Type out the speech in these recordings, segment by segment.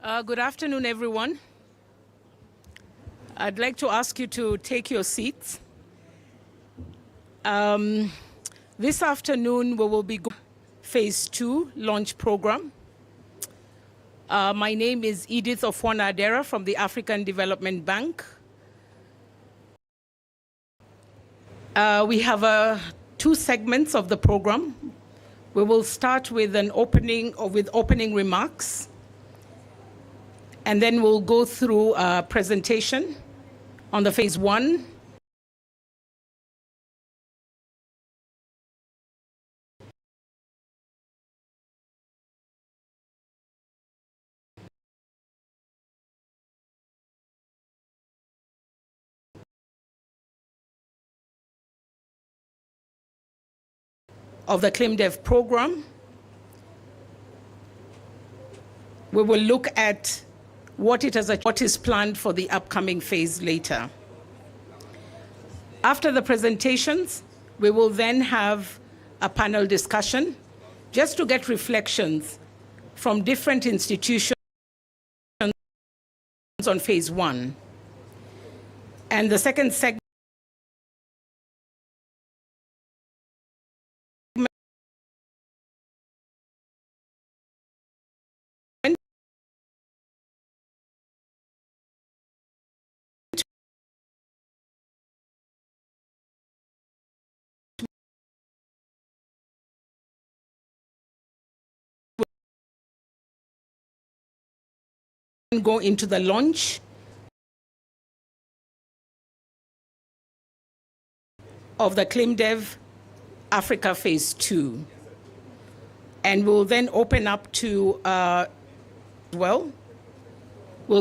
Good afternoon, everyone. I'd like to ask you to take your seats. This afternoon, we will be going Phase 2 launch program. My name is Edith Ofwana-Adera from the African Development Bank. We have two segments of the program. We will start with opening remarks, and then we'll go through a presentation on the Phase 1. Of the ClimDev program. We will look at what is planned for the upcoming phase later. After the presentations, we will then have a panel discussion just to get reflections from different institutions on Phase 1. And the second segment go into the launch of the ClimDev Africa Phase 2. And we'll then open up to, we'll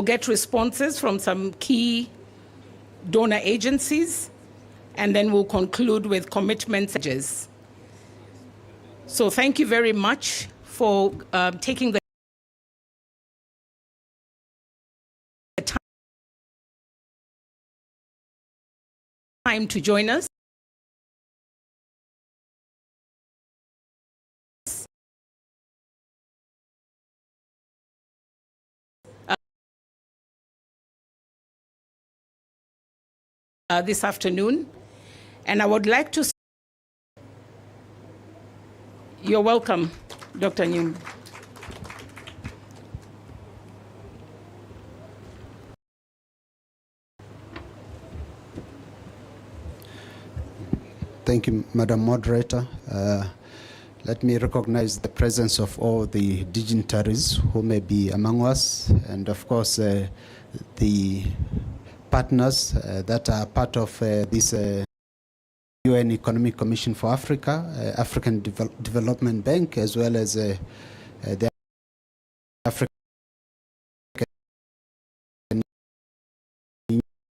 get responses from some key donor agencies, and then we'll conclude with commitment messages. So thank you very much for taking the time to join us. This afternoon, and I would like to. You're welcome, Dr. Nyum. Thank you, Madam Moderator. Let me recognize the presence of all the dignitaries who may be among us, and of course the partners that are part of this UN Economic Commission for Africa, African Development Bank, as well as the African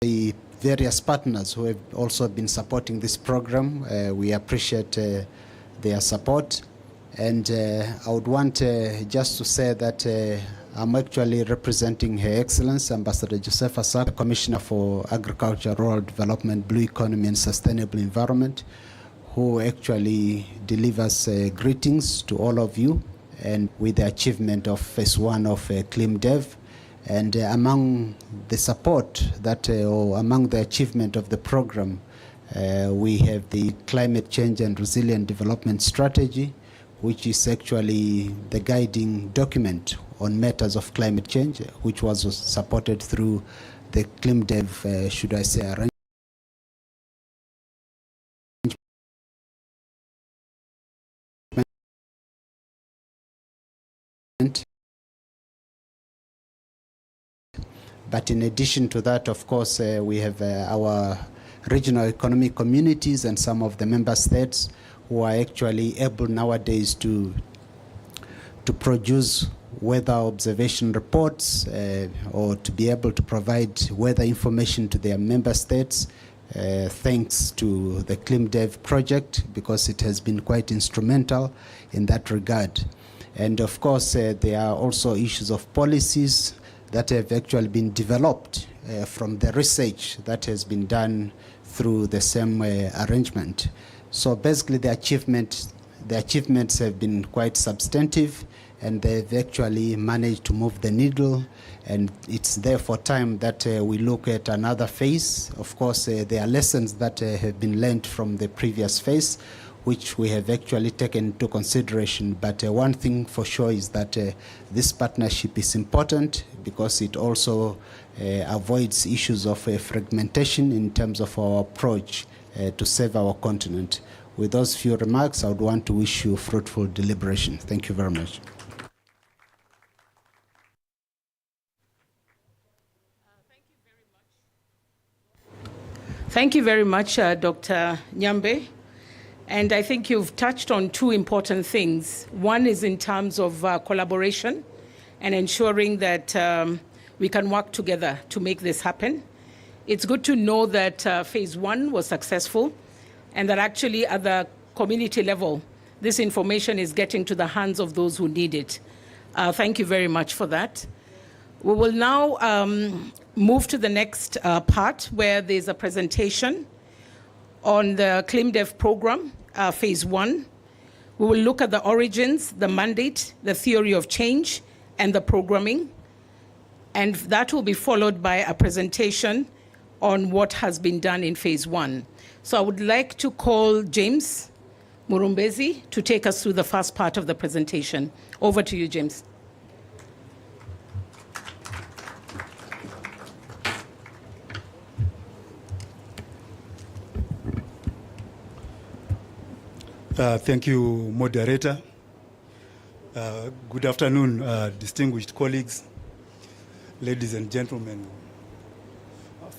the various partners who have also been supporting this program. We appreciate their support, and I would want just to say that I'm actually representing Her Excellency Ambassador Joseph Asak, Commissioner for Agriculture, Rural Development, Blue Economy and Sustainable Environment, who actually delivers greetings to all of you and with the achievement of Phase 1 of ClimDev. And among the support that, or among the achievement of the program, we have the Climate Change and Resilient Development Strategy, which is actually the guiding document on matters of climate change, which was supported through the ClimDev, should I say, arrangement. But in addition to that, of course, we have our regional economic communities and some of the member states who are actually able nowadays to produce weather observation reports or to be able to provide weather information to their member states, thanks to the ClimDev project, because it has been quite instrumental in that regard. And of course, there are also issues of policies that have actually been developed from the research that has been done through the same arrangement. So basically the achievements have been quite substantive, and they've actually managed to move the needle, and it's therefore time that we look at another phase. Of course, there are lessons that have been learned from the previous phase, which we have actually taken into consideration. But one thing for sure is that this partnership is important because it also avoids issues of fragmentation in terms of our approach to save our continent. With those few remarks, I would want to wish you fruitful deliberation. Thank you very much. Thank you very much, Dr. Nyambe. And I think you've touched on two important things. One is in terms of collaboration and ensuring that we can work together to make this happen. It's good to know that phase one was successful and that actually at the community level, this information is getting to the hands of those who need it. Thank you very much for that. We will now move to the next part where there's a presentation on the ClimDev program, phase one. We will look at the origins, the mandate, the theory of change, and the programming. And that will be followed by a presentation on what has been done in phase one. So I would like to call James Murumbezi to take us through the first part of the presentation. Over to you, James. Thank you, moderator. Good afternoon, distinguished colleagues, ladies and gentlemen.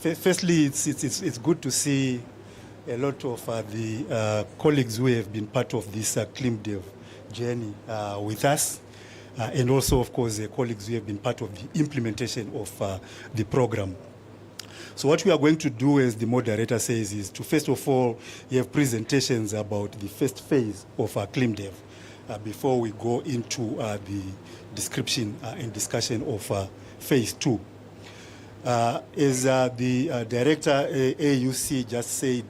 Firstly, it's good to see a lot of the colleagues who have been part of this ClimDev journey with us, and also, of course, the colleagues who have been part of the implementation of the program. So what we are going to do, as the moderator says, is to first of all have presentations about the first phase of our ClimDev before we go into the description and discussion of phase two. As the director AUC just said,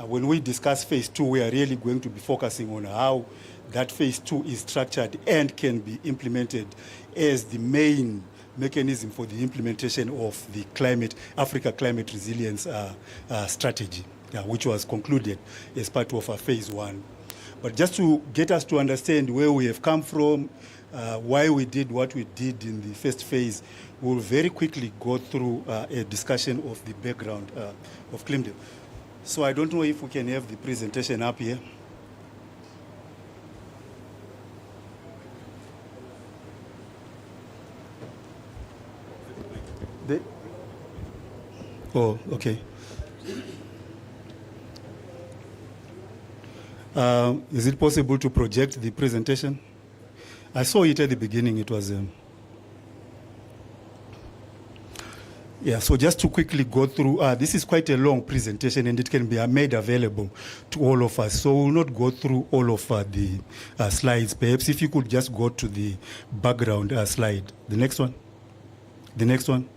when we discuss phase two, we are really going to be focusing on how that phase two is structured and can be implemented as the main mechanism for the implementation of the Africa Climate Resilience Strategy, which was concluded as part of phase one. But just to get us to understand where we have come from, why we did what we did in the first phase, we'll very quickly go through a discussion of the background of ClimDev. So I don't know if we can have the presentation up here. Oh, okay. Is it possible to project the presentation? I saw it at the beginning. It was... Yeah, so just to quickly go through, this is quite a long presentation and it can be made available to all of us. So we'll not go through all of the slides. Perhaps if you could just go to the background slide. The next one. The next one.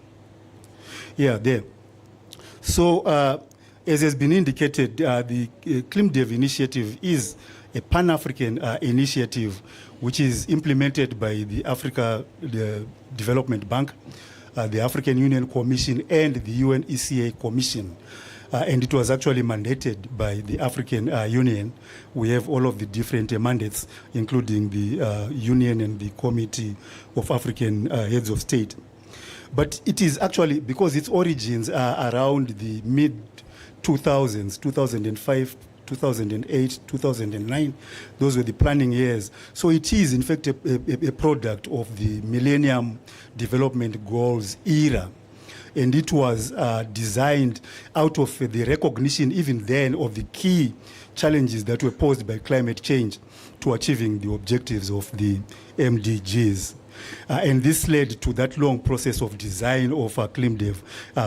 Yeah, there. So as has been indicated, the ClimDev initiative is a Pan-African initiative which is implemented by the Development Bank, the African Union Commission, and the UNECA Commission. And it was actually mandated by the African Union. We have all of the different mandates, including the Union and the Committee of African Heads of State. But it is actually, because its origins are around the mid-2000s, 2005, 2008, 2009. Those were the planning years. So it is, in fact, a product of the Millennium Development Goals era. And it was designed out of the recognition, even then, of the key challenges that were posed by climate change to achieving the objectives of the MDGs. And this led to that long process of design of ClimDev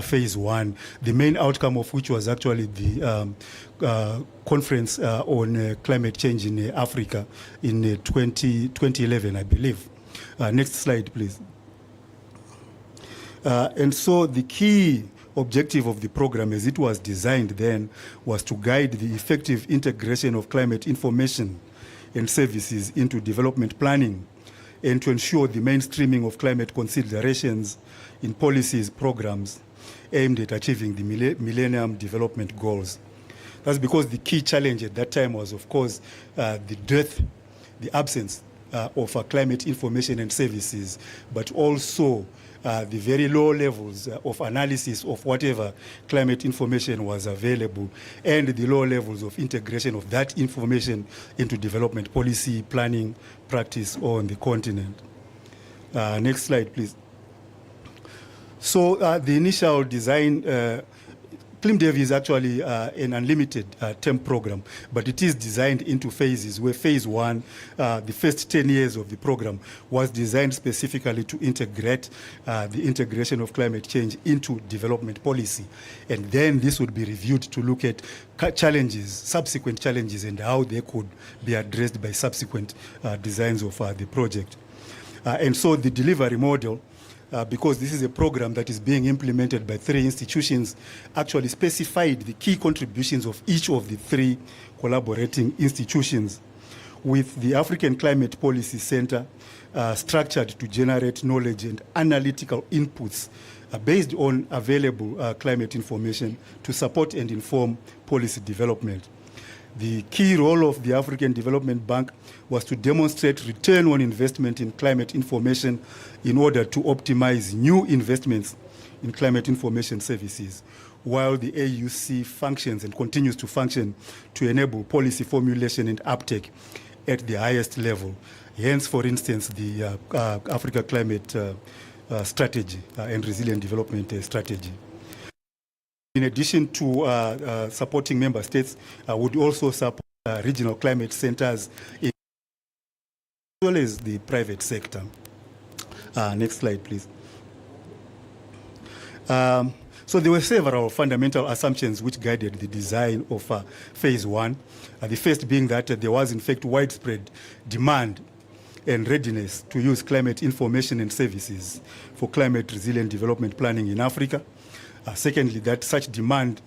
phase one, the main outcome of which was actually the conference on climate change in Africa in 2011, I believe. Next slide, please. And so the key objective of the program, as it was designed then, was to guide the effective integration of climate information and services into development planning, and to ensure the mainstreaming of climate considerations in policies, programs aimed at achieving the Millennium Development Goals. That's because the key challenge at that time was, of course, the absence of climate information and services, but also the very low levels of analysis of whatever climate information was available, and the low levels of integration of that information into development policy, planning, practice on the continent. Next slide, please. So the initial design, ClimDev is actually an unlimited term program, but it is designed into phases, where phase one, the first 10 years of the program, was designed specifically to integrate the integration of climate change into development policy. And then this would be reviewed to look at challenges, subsequent challenges, and how they could be addressed by subsequent designs of the project. And so the delivery model, because this is a program that is being implemented by 3 institutions, actually specified the key contributions of each of the 3 collaborating institutions, with the African Climate Policy Center structured to generate knowledge and analytical inputs based on available climate information to support and inform policy development. The key role of the African Development Bank was to demonstrate return on investment in climate information in order to optimize new investments in climate information services, while the AUC functions and continues to function to enable policy formulation and uptake at the highest level. Hence, for instance, the Africa Climate Strategy and Resilient Development Strategy. In addition to supporting member states, would also support regional climate centers as well as the private sector. Next slide, please. So there were several fundamental assumptions which guided the design of phase one. The first being that there was in fact widespread demand and readiness to use climate information and services for climate resilient development planning in Africa. Secondly, that such demand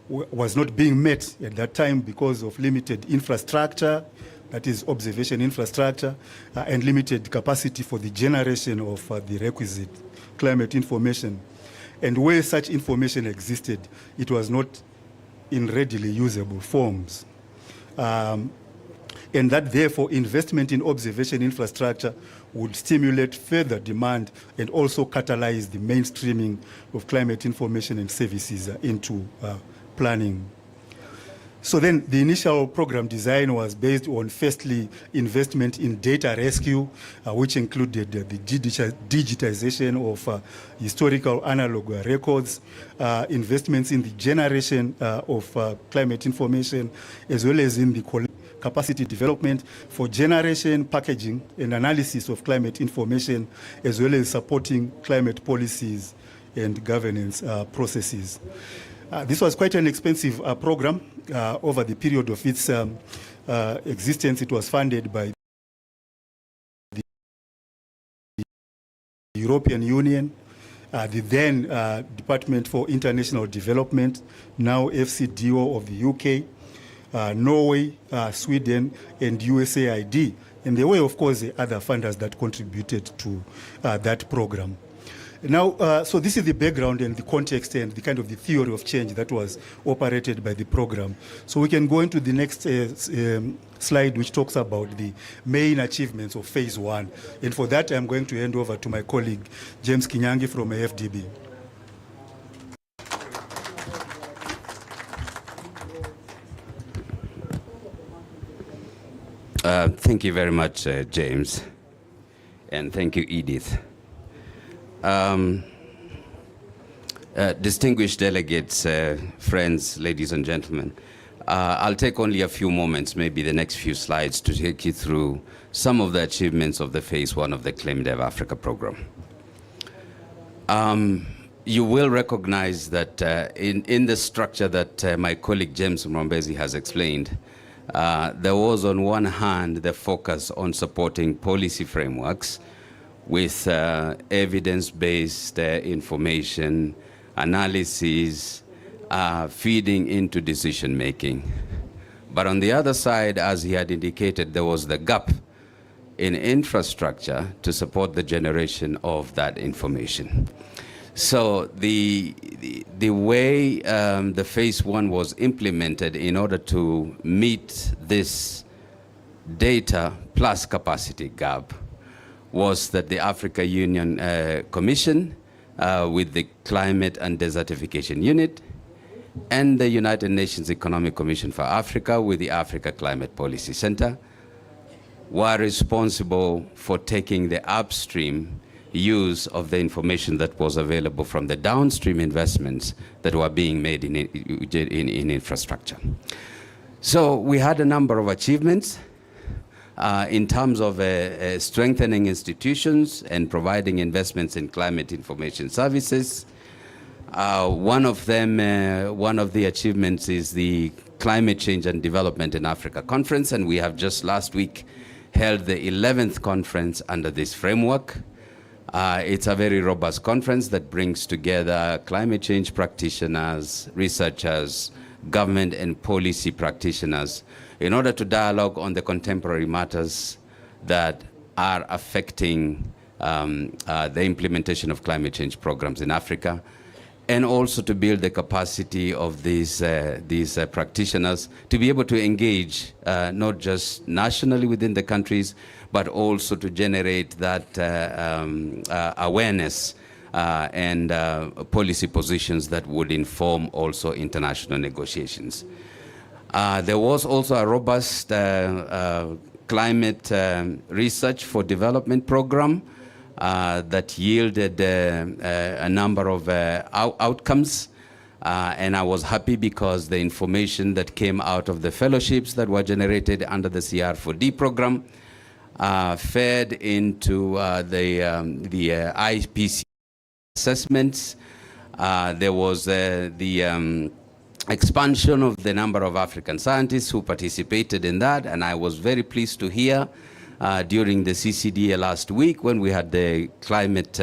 was not being met at that time because of limited infrastructure, that is observation infrastructure, and limited capacity for the generation of the requisite climate information. And where such information existed, it was not in readily usable forms. And that therefore investment in observation infrastructure would stimulate further demand and also catalyze the mainstreaming of climate information and services into planning. So then the initial program design was based on, firstly, investment in data rescue, which included the digitization of historical analog records, investments in the generation of climate information, as well as in the capacity development for generation, packaging, and analysis of climate information, as well as supporting climate policies and governance processes. This was quite an expensive program. Over the period of its existence, it was funded by the European Union, the then Department for International Development, now FCDO of the UK, Norway, Sweden, and USAID. And there were, of course, other funders that contributed to that program. Now, so this is the background and the context and the kind of the theory of change that was operated by the program. So we can go into the next slide, which talks about the main achievements of phase one. And for that, I'm going to hand over to my colleague, James Kinyangi from AFDB. Thank you very much, James. And thank you, Edith. Distinguished delegates, friends, ladies and gentlemen, I'll take only a few moments, maybe the next few slides, to take you through some of the achievements of the phase one of the ClimDev Africa Programme. You will recognize that in the structure that my colleague James Mrombezi has explained, there was on one hand the focus on supporting policy frameworks with evidence-based information, analysis, feeding into decision-making. But on the other side, as he had indicated, there was the gap in infrastructure to support the generation of that information. So the way the phase one was implemented in order to meet this data plus capacity gap was that the Africa Union Commission with the Climate and Desertification Unit and the United Nations Economic Commission for Africa with the Africa Climate Policy Center were responsible for taking the upstream use of the information that was available from the downstream investments that were being made in infrastructure. So we had a number of achievements in terms of strengthening institutions and providing investments in climate information services. One of the achievements is the Climate Change and Development in Africa Conference, and we have just last week held the 11th conference under this framework. It's a very robust conference that brings together climate change practitioners, researchers, government and policy practitioners in order to dialogue on the contemporary matters that are affecting the implementation of climate change programs in Africa, and also to build the capacity of these practitioners to be able to engage not just nationally within the countries, but also to generate that awareness and policy positions that would inform also international negotiations. There was also a robust climate research for development program that yielded a number of outcomes. And I was happy because the information that came out of the fellowships that were generated under the CR4D program fed into the IPC assessments. There was the expansion of the number of African scientists who participated in that, and I was very pleased to hear during the CCDA last week when we had the Climate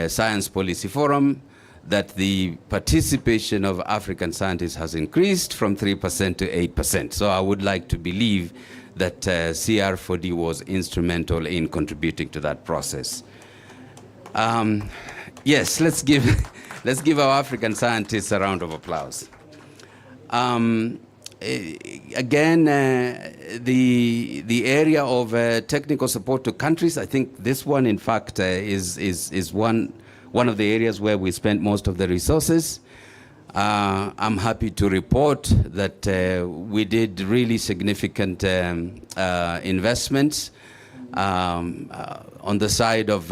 Science Policy Forum that the participation of African scientists has increased from 3% to 8%. So I would like to believe that CR4D was instrumental in contributing to that process. Yes, let's give our African scientists a round of applause. Again, the area of technical support to countries, I think this one, in fact, is one of the areas where we spent most of the resources. I'm happy to report that we did really significant investments on the side of,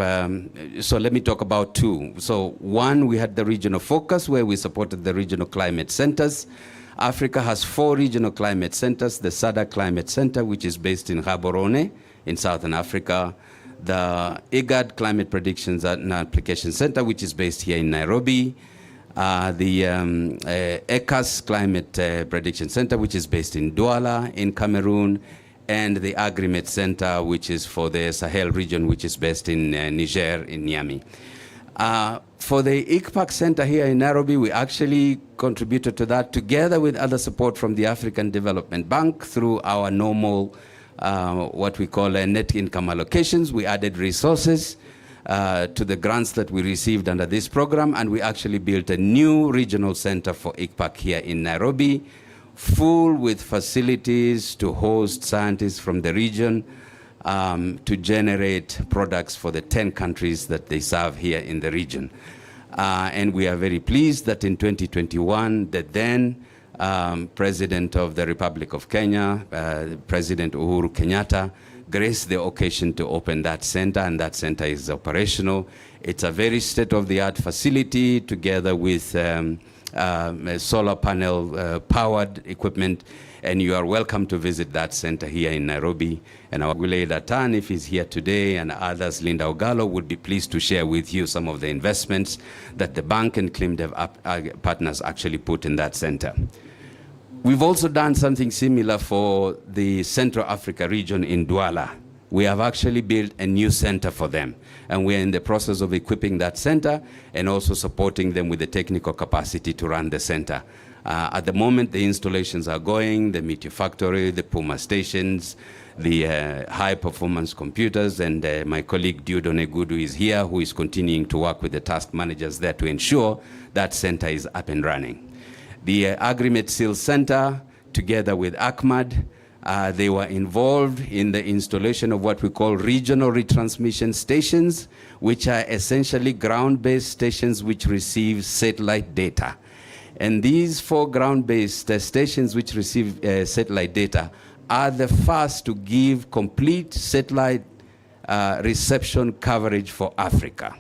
so let me talk about two. So one, we had the regional focus where we supported the regional climate centers. Africa has 4 regional climate centers: the SADC Climate Center, which is based in Gaborone in Southern Africa, the IGAD Climate Predictions and Application Center, which is based here in Nairobi, the ECAS Climate Prediction Center, which is based in Douala in Cameroon, and the AgriMet Center, which is for the Sahel region, which is based in Niger, in Niamey. For the ICPAC Center here in Nairobi, we actually contributed to that together with other support from the African Development Bank through our normal, what we call net income allocations. We added resources to the grants that we received under this program, and we actually built a new regional center for ICPAC here in Nairobi, full with facilities to host scientists from the region, to generate products for the 10 countries that they serve here in the region. And we are very pleased that in 2021, the then President of the Republic of Kenya, President Uhuru Kenyatta, graced the occasion to open that center, and that center is operational. It's a very state-of-the-art facility together with solar panel powered equipment, and you are welcome to visit that center here in Nairobi. And our Gule Datan, if he's here today, and others, Linda Ogalo, would be pleased to share with you some of the investments that the bank and ClimDev partners actually put in that center. We've also done something similar for the Central Africa region in Douala. We have actually built a new center for them, and we're in the process of equipping that center and also supporting them with the technical capacity to run the center. At the moment, the installations are going, the Meteor Factory, the Puma stations, the high-performance computers, and my colleague Diodone Gudu is here, who is continuing to work with the task managers there to ensure that center is up and running. The Agrimet Seal Center, together with ACMAD, they were involved in the installation of what we call regional retransmission stations, which are essentially ground-based stations which receive satellite data. And these 4 ground-based stations which receive satellite data are the first to give complete satellite reception coverage for Africa.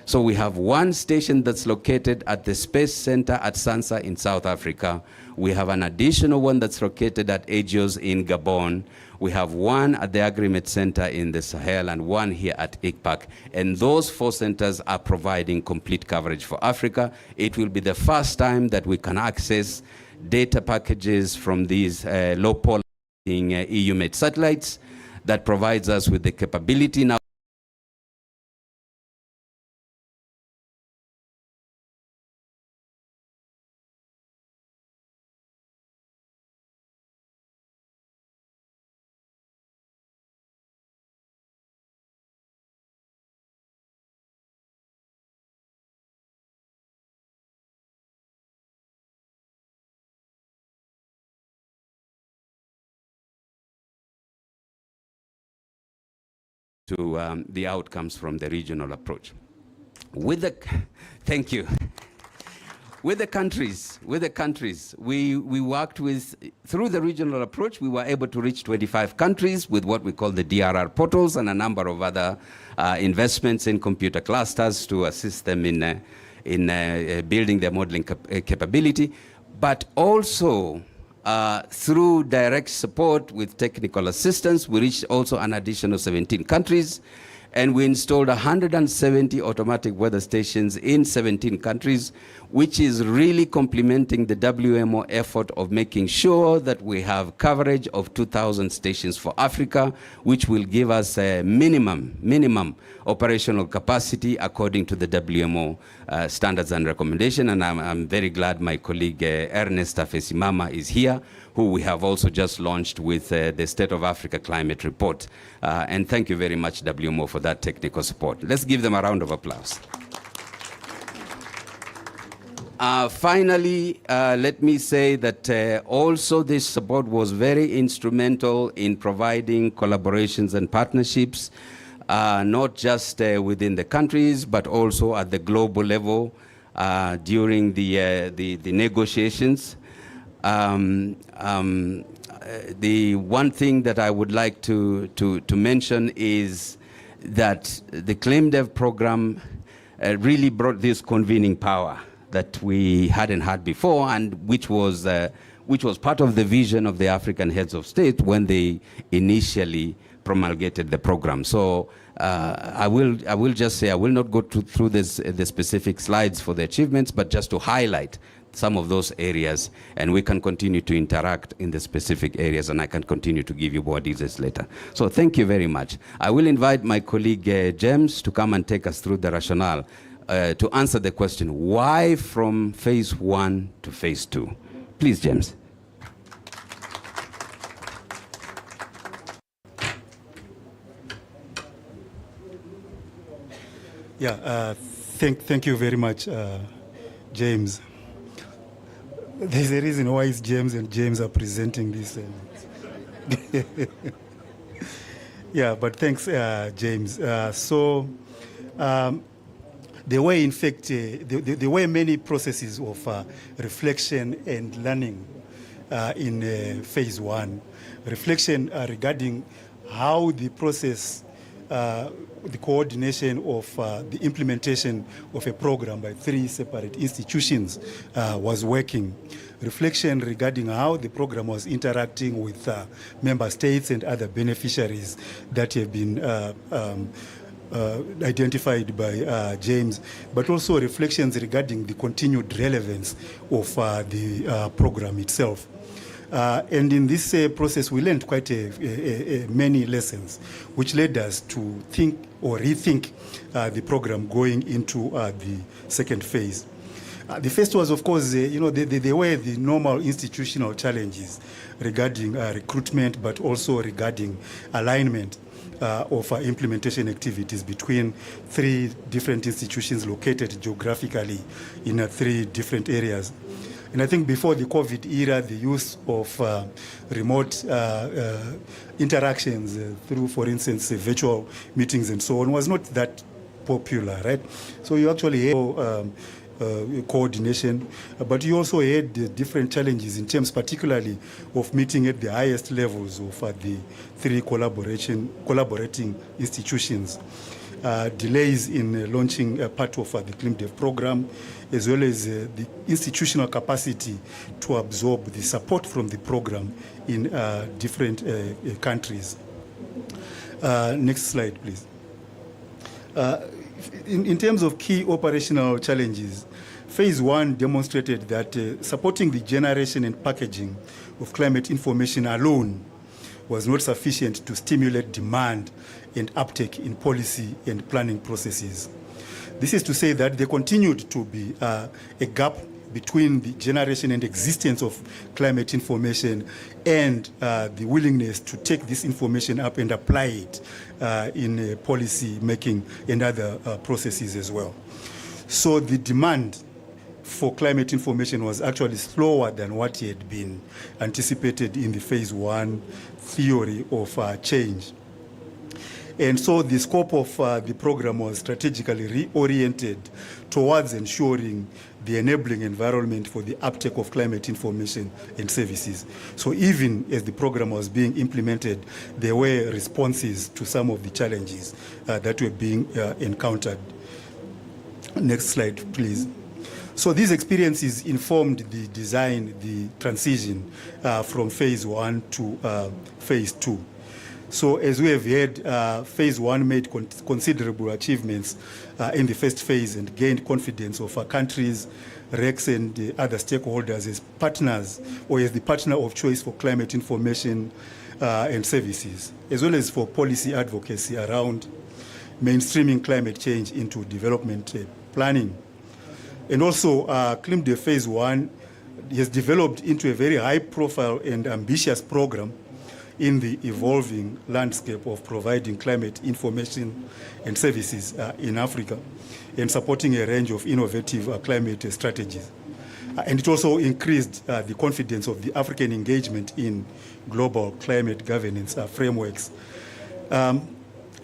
So we have one station that's located at the Space Center at Sansa in South Africa. We have an additional one that's located at Agios in Gabon. We have one at the Agrimet Center in the Sahel and one here at ICPAC. And those 4 centers are providing complete coverage for Africa. It will be the first time that we can access data packages from these low-polar EU-made satellites that provides us with the capability now to the outcomes from the regional approach. With the, thank you. With the countries, we worked with, through the regional approach, we were able to reach 25 countries with what we call the DRR portals and a number of other investments in computer clusters to assist them in building their modeling capability, but also through direct support with technical assistance, we reached also an additional 17 countries, and we installed 170 automatic weather stations in 17 countries, which is really complementing the WMO effort of making sure that we have coverage of 2,000 stations for Africa, which will give us a minimum operational capacity according to the WMO standards and recommendation. And I'm very glad my colleague Ernest Afesimama is here, who we have also just launched with the State of Africa Climate Report. And thank you very much, WMO, for that technical support. Let's give them a round of applause. Finally, let me say that also this support was very instrumental in providing collaborations and partnerships, not just within the countries, but also at the global level during the negotiations. The one thing that I would like to mention is that the ClimDev program really brought this convening power that we hadn't had before, and which was part of the vision of the African heads of state when they initially promulgated the program. So I will just say, I will not go through the specific slides for the achievements, but just to highlight some of those areas, and we can continue to interact in the specific areas, and I can continue to give you more details later. So thank you very much. I will invite my colleague James to come and take us through the rationale to answer the question, why from phase 1 to phase 2? Please, James. Yeah, thank you very much, James. There's a reason why it's James and James are presenting this. Yeah, but thanks, James. The way, in fact, the way many processes of reflection and learning in phase 1, reflection regarding how the process, the coordination of the implementation of a program by 3 separate institutions was working. Reflection regarding how the program was interacting with member states and other beneficiaries that have been identified by James, but also reflections regarding the continued relevance of the program itself. And in this process, we learned quite many lessons, which led us to think or rethink the program going into the second phase. The first was, of course, there were the normal institutional challenges regarding recruitment, but also regarding alignment of implementation activities between 3 different institutions located geographically in 3 different areas. And I think before the COVID era, the use of remote interactions through, for instance, virtual meetings and so on was not that popular, right? So you actually had coordination, but you also had different challenges in terms particularly of meeting at the highest levels of the 3 collaborating institutions. Delays in launching part of the ClimDev program, as well as the institutional capacity to absorb the support from the program in different countries. Next slide, please. In terms of key operational challenges, Phase 1 demonstrated that supporting the generation and packaging of climate information alone was not sufficient to stimulate demand and uptake in policy and planning processes. This is to say that there continued to be a gap between the generation and existence of climate information and the willingness to take this information up and apply it in policy making and other processes as well. So the demand for climate information was actually slower than what had been anticipated in the Phase 1 theory of change. And so the scope of the program was strategically reoriented towards ensuring the enabling environment for the uptake of climate information and services. So even as the program was being implemented, there were responses to some of the challenges that were being encountered. Next slide, please. So these experiences informed the design, the transition from Phase 1 to Phase 2. So as we have heard, Phase 1 made considerable achievements in the first phase and gained confidence of our countries, RECs and other stakeholders as partners or as the partner of choice for climate information and services, as well as for policy advocacy around mainstreaming climate change into development planning. And also, ClimDev Phase 1 has developed into a very high-profile and ambitious program in the evolving landscape of providing climate information and services in Africa and supporting a range of innovative climate strategies. And it also increased the confidence of the African engagement in global climate governance frameworks.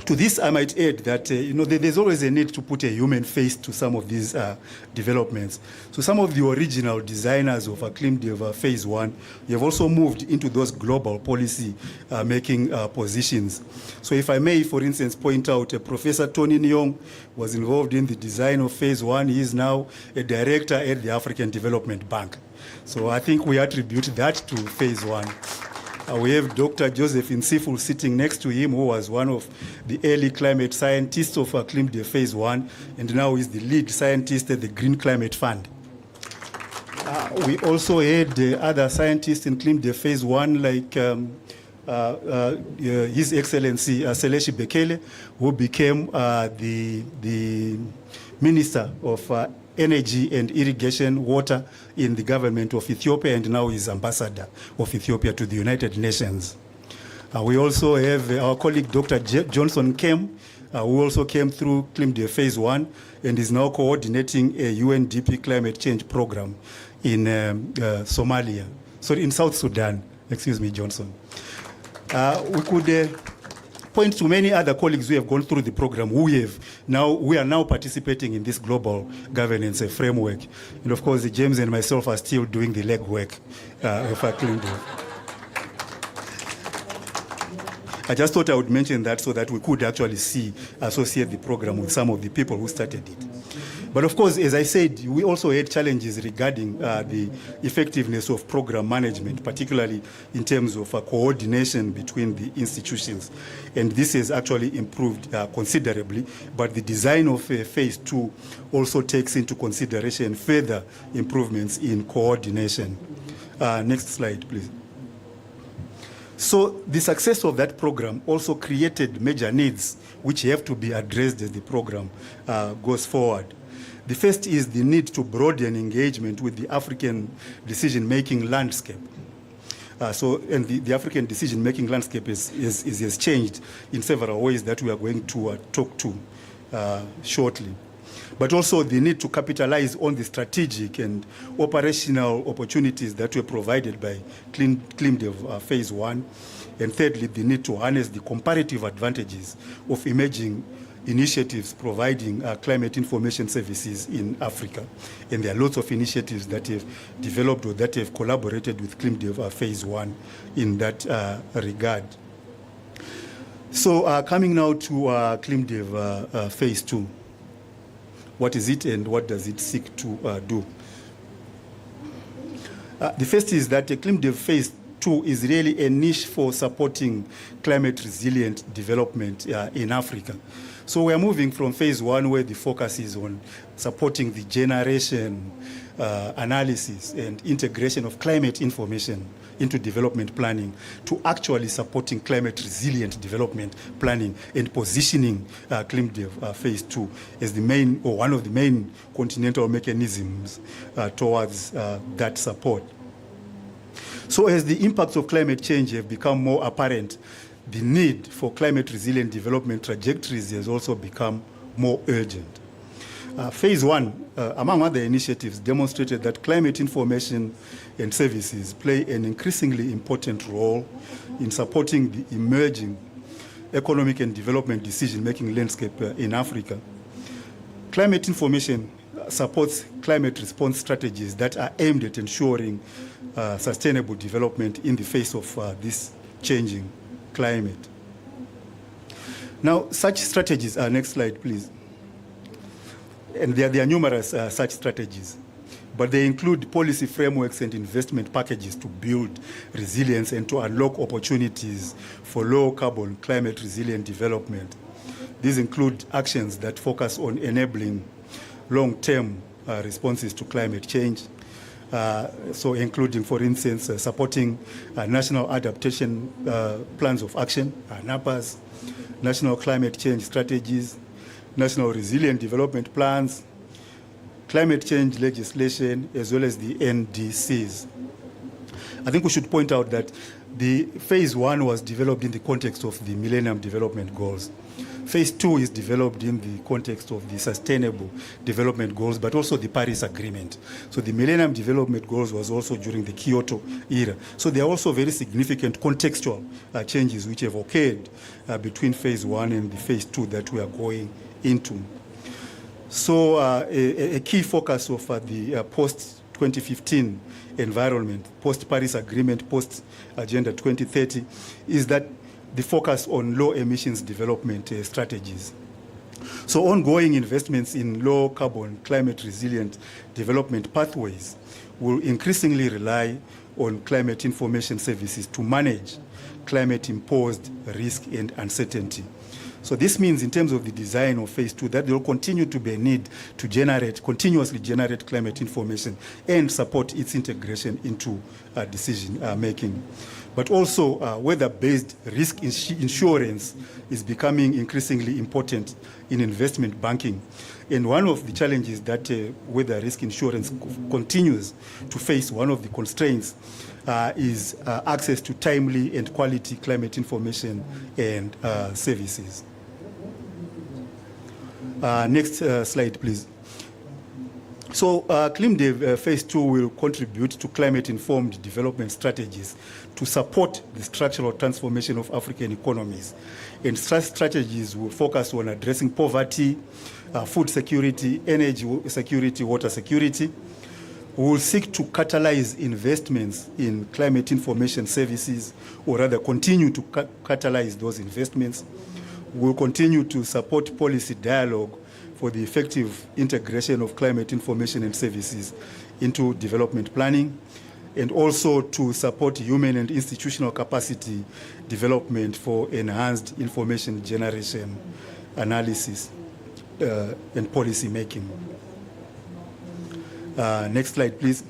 To this, I might add that there's always a need to put a human face to some of these developments. So some of the original designers of ClimDev Phase 1 have also moved into those global policy making positions. So if I may, for instance, point out Professor Tony Nyong was involved in the design of Phase 1. He is now a director at the African Development Bank. So I think we attribute that to Phase 1. We have Dr. Joseph Insiful sitting next to him, who was one of the early climate scientists of ClimDev Phase 1, and now is the lead scientist at the Green Climate Fund. We also had other scientists in ClimDev Phase 1, like His Excellency Seleshi Bekele, who became the Minister of Energy and Irrigation Water in the government of Ethiopia, and now is Ambassador of Ethiopia to the United Nations. We also have our colleague Dr. Johnson Kem, who also came through ClimDev Phase 1 and is now coordinating a UNDP climate change program in in South Sudan. Excuse me, Johnson. We could point to many other colleagues who have gone through the program we are now participating in this global governance framework. And of course, James and myself are still doing the legwork of our ClimDev. I just thought I would mention that so that we could actually associate the program with some of the people who started it. But of course, as I said, we also had challenges regarding the effectiveness of program management, particularly in terms of coordination between the institutions. And this has actually improved considerably, but the design of Phase 2 also takes into consideration further improvements in coordination. Next slide, please. So the success of that program also created major needs which have to be addressed as the program goes forward. The first is the need to broaden engagement with the African decision-making landscape. The African decision-making landscape has changed in several ways that we are going to talk to shortly. But also the need to capitalize on the strategic and operational opportunities that were provided by ClimDev Phase 1. And thirdly, the need to harness the comparative advantages of emerging initiatives providing climate information services in Africa. And there are lots of initiatives that have developed or that have collaborated with ClimDev Phase 1 in that regard. So coming now to ClimDev Phase 2. What is it and what does it seek to do? The first is that ClimDev Phase 2 is really a niche for supporting climate resilient development in Africa. So we're moving from Phase 1, where the focus is on supporting the generation, analysis and integration of climate information into development planning, to actually supporting climate resilient development planning and positioning ClimDev Phase 2 as the main or one of the main continental mechanisms towards that support. So as the impacts of climate change have become more apparent, the need for climate resilient development trajectories has also become more urgent. Phase 1, among other initiatives, demonstrated that climate information and services play an increasingly important role in supporting the emerging economic and development decision-making landscape in Africa. Climate information supports climate response strategies that are aimed at ensuring sustainable development in the face of this changing climate. Now, such strategies are, next slide, please. And there are numerous such strategies, but they include policy frameworks and investment packages to build resilience and to unlock opportunities for low carbon climate resilient development. These include actions that focus on enabling long-term responses to climate change, so including, for instance, supporting national adaptation plans of action, NAPAs, national climate change strategies, national resilient development plans, climate change legislation, as well as the NDCs. I think we should point out that the Phase 1 was developed in the context of the Millennium Development Goals. Phase 2 is developed in the context of the Sustainable Development Goals, but also the Paris Agreement. So the Millennium Development Goals was also during the Kyoto era. So there are also very significant contextual changes which have occurred between Phase 1 and the Phase 2 that we are going into. So a key focus of the post-2015 environment, post-Paris Agreement, post-Agenda 2030, is that the focus on low emissions development strategies. So ongoing investments in low carbon climate resilient development pathways will increasingly rely on climate information services to manage climate imposed risk and uncertainty. So this means, in terms of the design of Phase 2, that there will continue to be a need to continuously generate climate information and support its integration into decision making. But also, weather-based risk insurance is becoming increasingly important in investment banking. And one of the challenges that weather risk insurance continues to face, one of the constraints, is access to timely and quality climate information and services. Next slide, please. So ClimDev Phase 2 will contribute to climate-informed development strategies to support the structural transformation of African economies. And such strategies will focus on addressing poverty, food security, energy security, water security. We will seek to catalyze investments in climate information services, or rather continue to catalyze those investments. We will continue to support policy dialogue for the effective integration of climate information and services into development planning, and also to support human and institutional capacity development for enhanced information generation, analysis, and policy making. Next slide, please.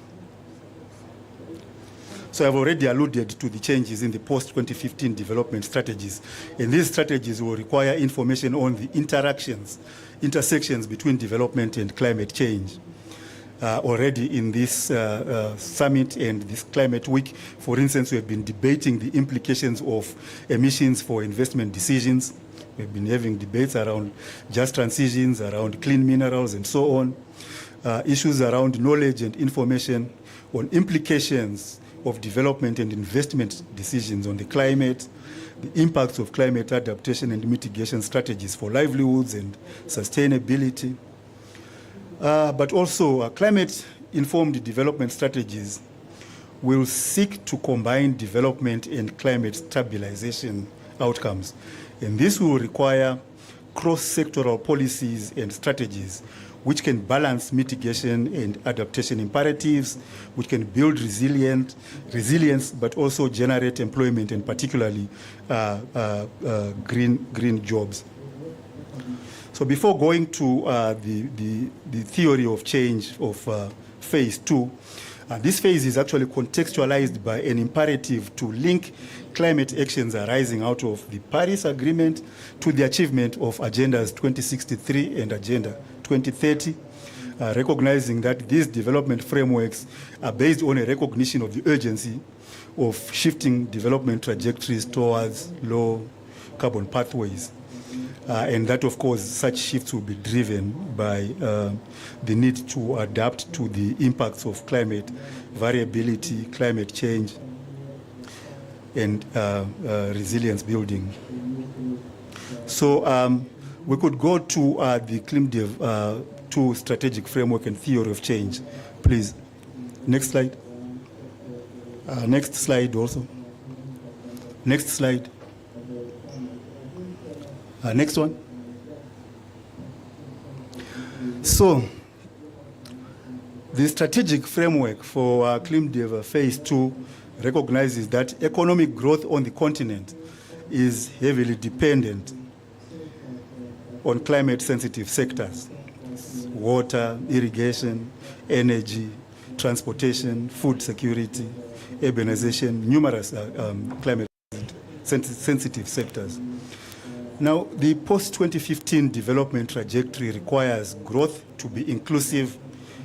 So I've already alluded to the changes in the post-2015 development strategies. And these strategies will require information on the interactions intersections between development and climate change. Already in this summit and this climate week, for instance, we have been debating the implications of emissions for investment decisions. We've been having debates around just transitions, around clean minerals and so on. Issues around knowledge and information on implications of development and investment decisions on the climate, the impacts of climate adaptation and mitigation strategies for livelihoods and sustainability. But also climate-informed development strategies will seek to combine development and climate stabilization outcomes. And this will require cross-sectoral policies and strategies which can balance mitigation and adaptation imperatives, which can build resilience, but also generate employment and particularly green jobs. So before going to the theory of change of phase 2, this phase is actually contextualized by an imperative to link climate actions arising out of the Paris Agreement to the achievement of Agendas 2063 and Agenda 2030, recognizing that these development frameworks are based on a recognition of the urgency of shifting development trajectories towards low carbon pathways. And that, of course, such shifts will be driven by the need to adapt to the impacts of climate variability, climate change, and resilience building. So we could go to the ClimDev 2 strategic framework and theory of change. Please, next slide. Next slide also. Next slide. Next one. So, the strategic framework for ClimDev Phase 2 recognizes that economic growth on the continent is heavily dependent on climate-sensitive sectors: water, irrigation, energy, transportation, food security, urbanization, numerous climate-sensitive sectors. Now, the post-2015 development trajectory requires growth to be inclusive,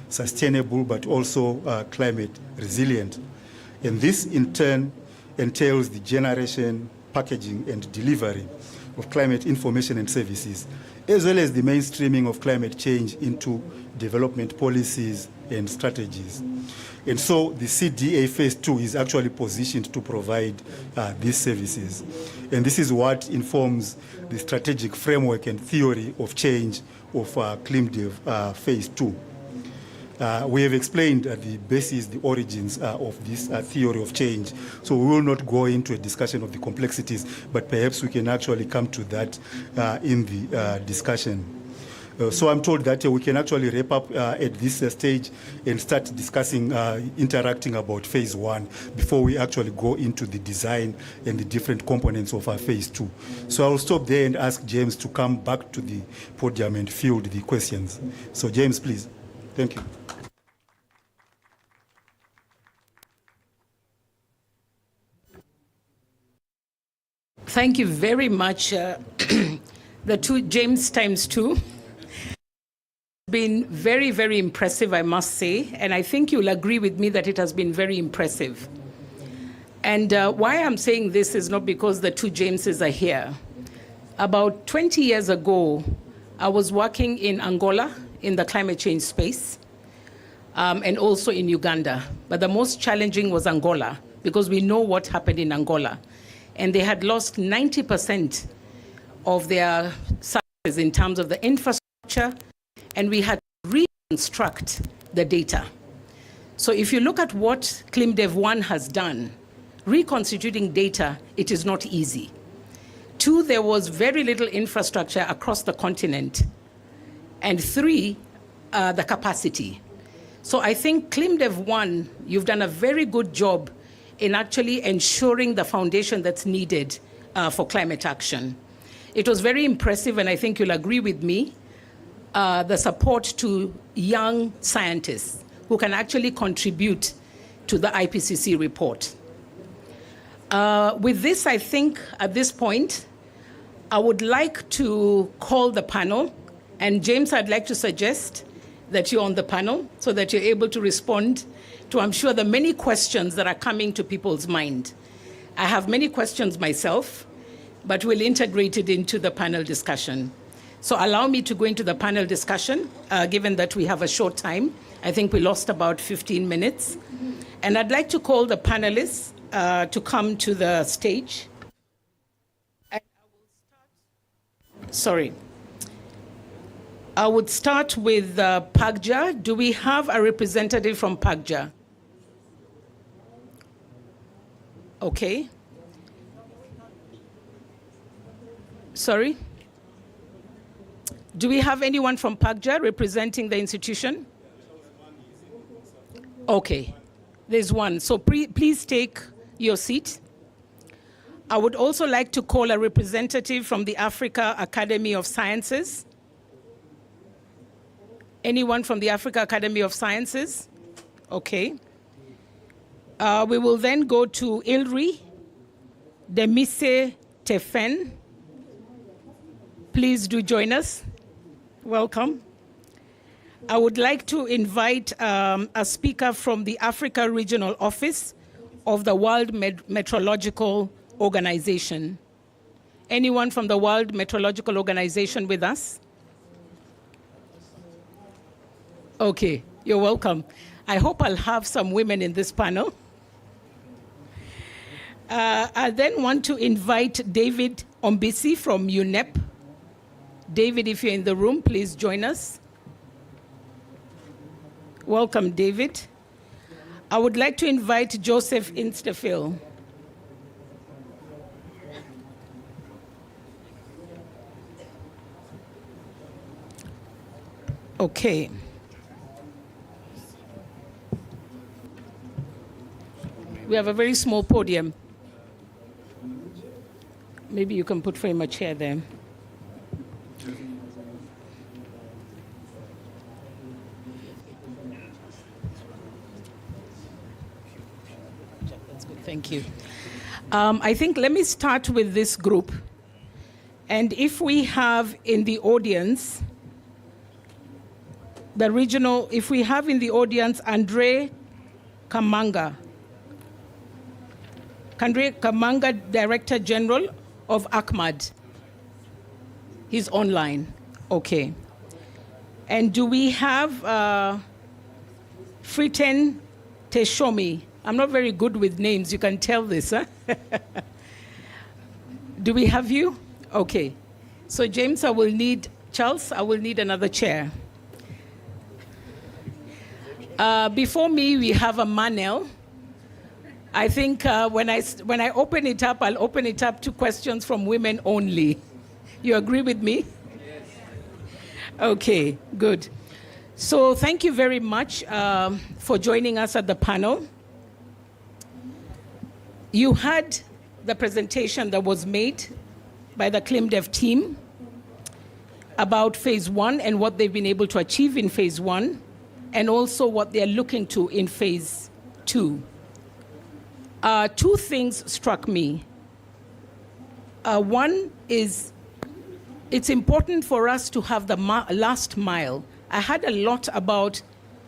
sustainable, but also climate resilient. And this, in turn, entails the generation, packaging, and delivery of climate information and services, as well as the mainstreaming of climate change into development policies and strategies. And so the CDA Phase 2 is actually positioned to provide these services. And this is what informs the strategic framework and theory of change of ClimDev Phase 2. We have explained the basis, the origins of this theory of change. So we will not go into a discussion of the complexities, but perhaps we can actually come to that in the discussion. So I'm told that we can actually wrap up at this stage and start discussing, interacting about phase 1 before we actually go into the design and the different components of our phase 2. So I'll stop there and ask James to come back to the podium and field the questions. So James, please. Thank you. Thank you very much. The two James times 2. Been very, very impressive, I must say, and I think you'll agree with me that it has been very impressive. And why I'm saying this is not because the two Jameses are here. About 20 years ago, I was working in Angola in the climate change space, and also in Uganda. But the most challenging was Angola, because we know what happened in Angola. And they had lost 90% of their services in terms of the infrastructure, and we had to reconstruct the data. So if you look at what ClimDev 1 has done, reconstituting data, it is not easy. 2, there was very little infrastructure across the continent. And 3, the capacity. So I think ClimDev 1, you've done a very good job in actually ensuring the foundation that's needed for climate action. It was very impressive, and I think you'll agree with me, the support to young scientists who can actually contribute to the IPCC report. With this, I think at this point, I would like to call the panel And James, I'd like to suggest that you're on the panel so that you're able to respond to, I'm sure, the many questions that are coming to people's mind. I have many questions myself, but we'll integrate it into the panel discussion. So allow me to go into the panel discussion, given that we have a short time. I think we lost about 15 minutes. And I'd like to call the panelists to come to the stage. And I would start with PAGJA. Do we have a representative from PAGJA? Okay. Sorry? Do we have anyone from PAGJA representing the institution? Okay, there's one. So please take your seat. I would also like to call a representative from the Africa Academy of Sciences. Anyone from the Africa Academy of Sciences? Okay. We will then go to Ilri Demise Tefen. Please do join us. Welcome. I would like to invite a speaker from the Africa Regional Office of the World Meteorological Organization. Anyone from the World Meteorological Organization with us? Okay, you're welcome. I hope I'll have some women in this panel. I then want to invite David Ombisi from UNEP. David, if you're in the room, please join us. Welcome, David. I would like to invite Joseph Instafil. Okay. We have a very small podium. Maybe you can put for him a chair there. That's good, thank you. I think let me start with this group. And if we have in the audience, if we have in the audience Andre Kamanga. Andre Kamanga, Director General of ACMAD. He's online. Okay. And do we have Friten Teshomi? I'm not very good with names. You can tell this, huh? Do we have you? Okay. So James, Charles, I will need another chair. Before me, we have a Manel. I think when I open it up, I'll open it up to questions from women only. You agree with me? Yes. Okay, good. So thank you very much for joining us at the panel. You had the presentation that was made by the ClimDev team about phase 1 and what they've been able to achieve in phase 1, and also what they're looking to in phase 2. Two things struck me. One is it's important for us to have the last mile. I had a lot about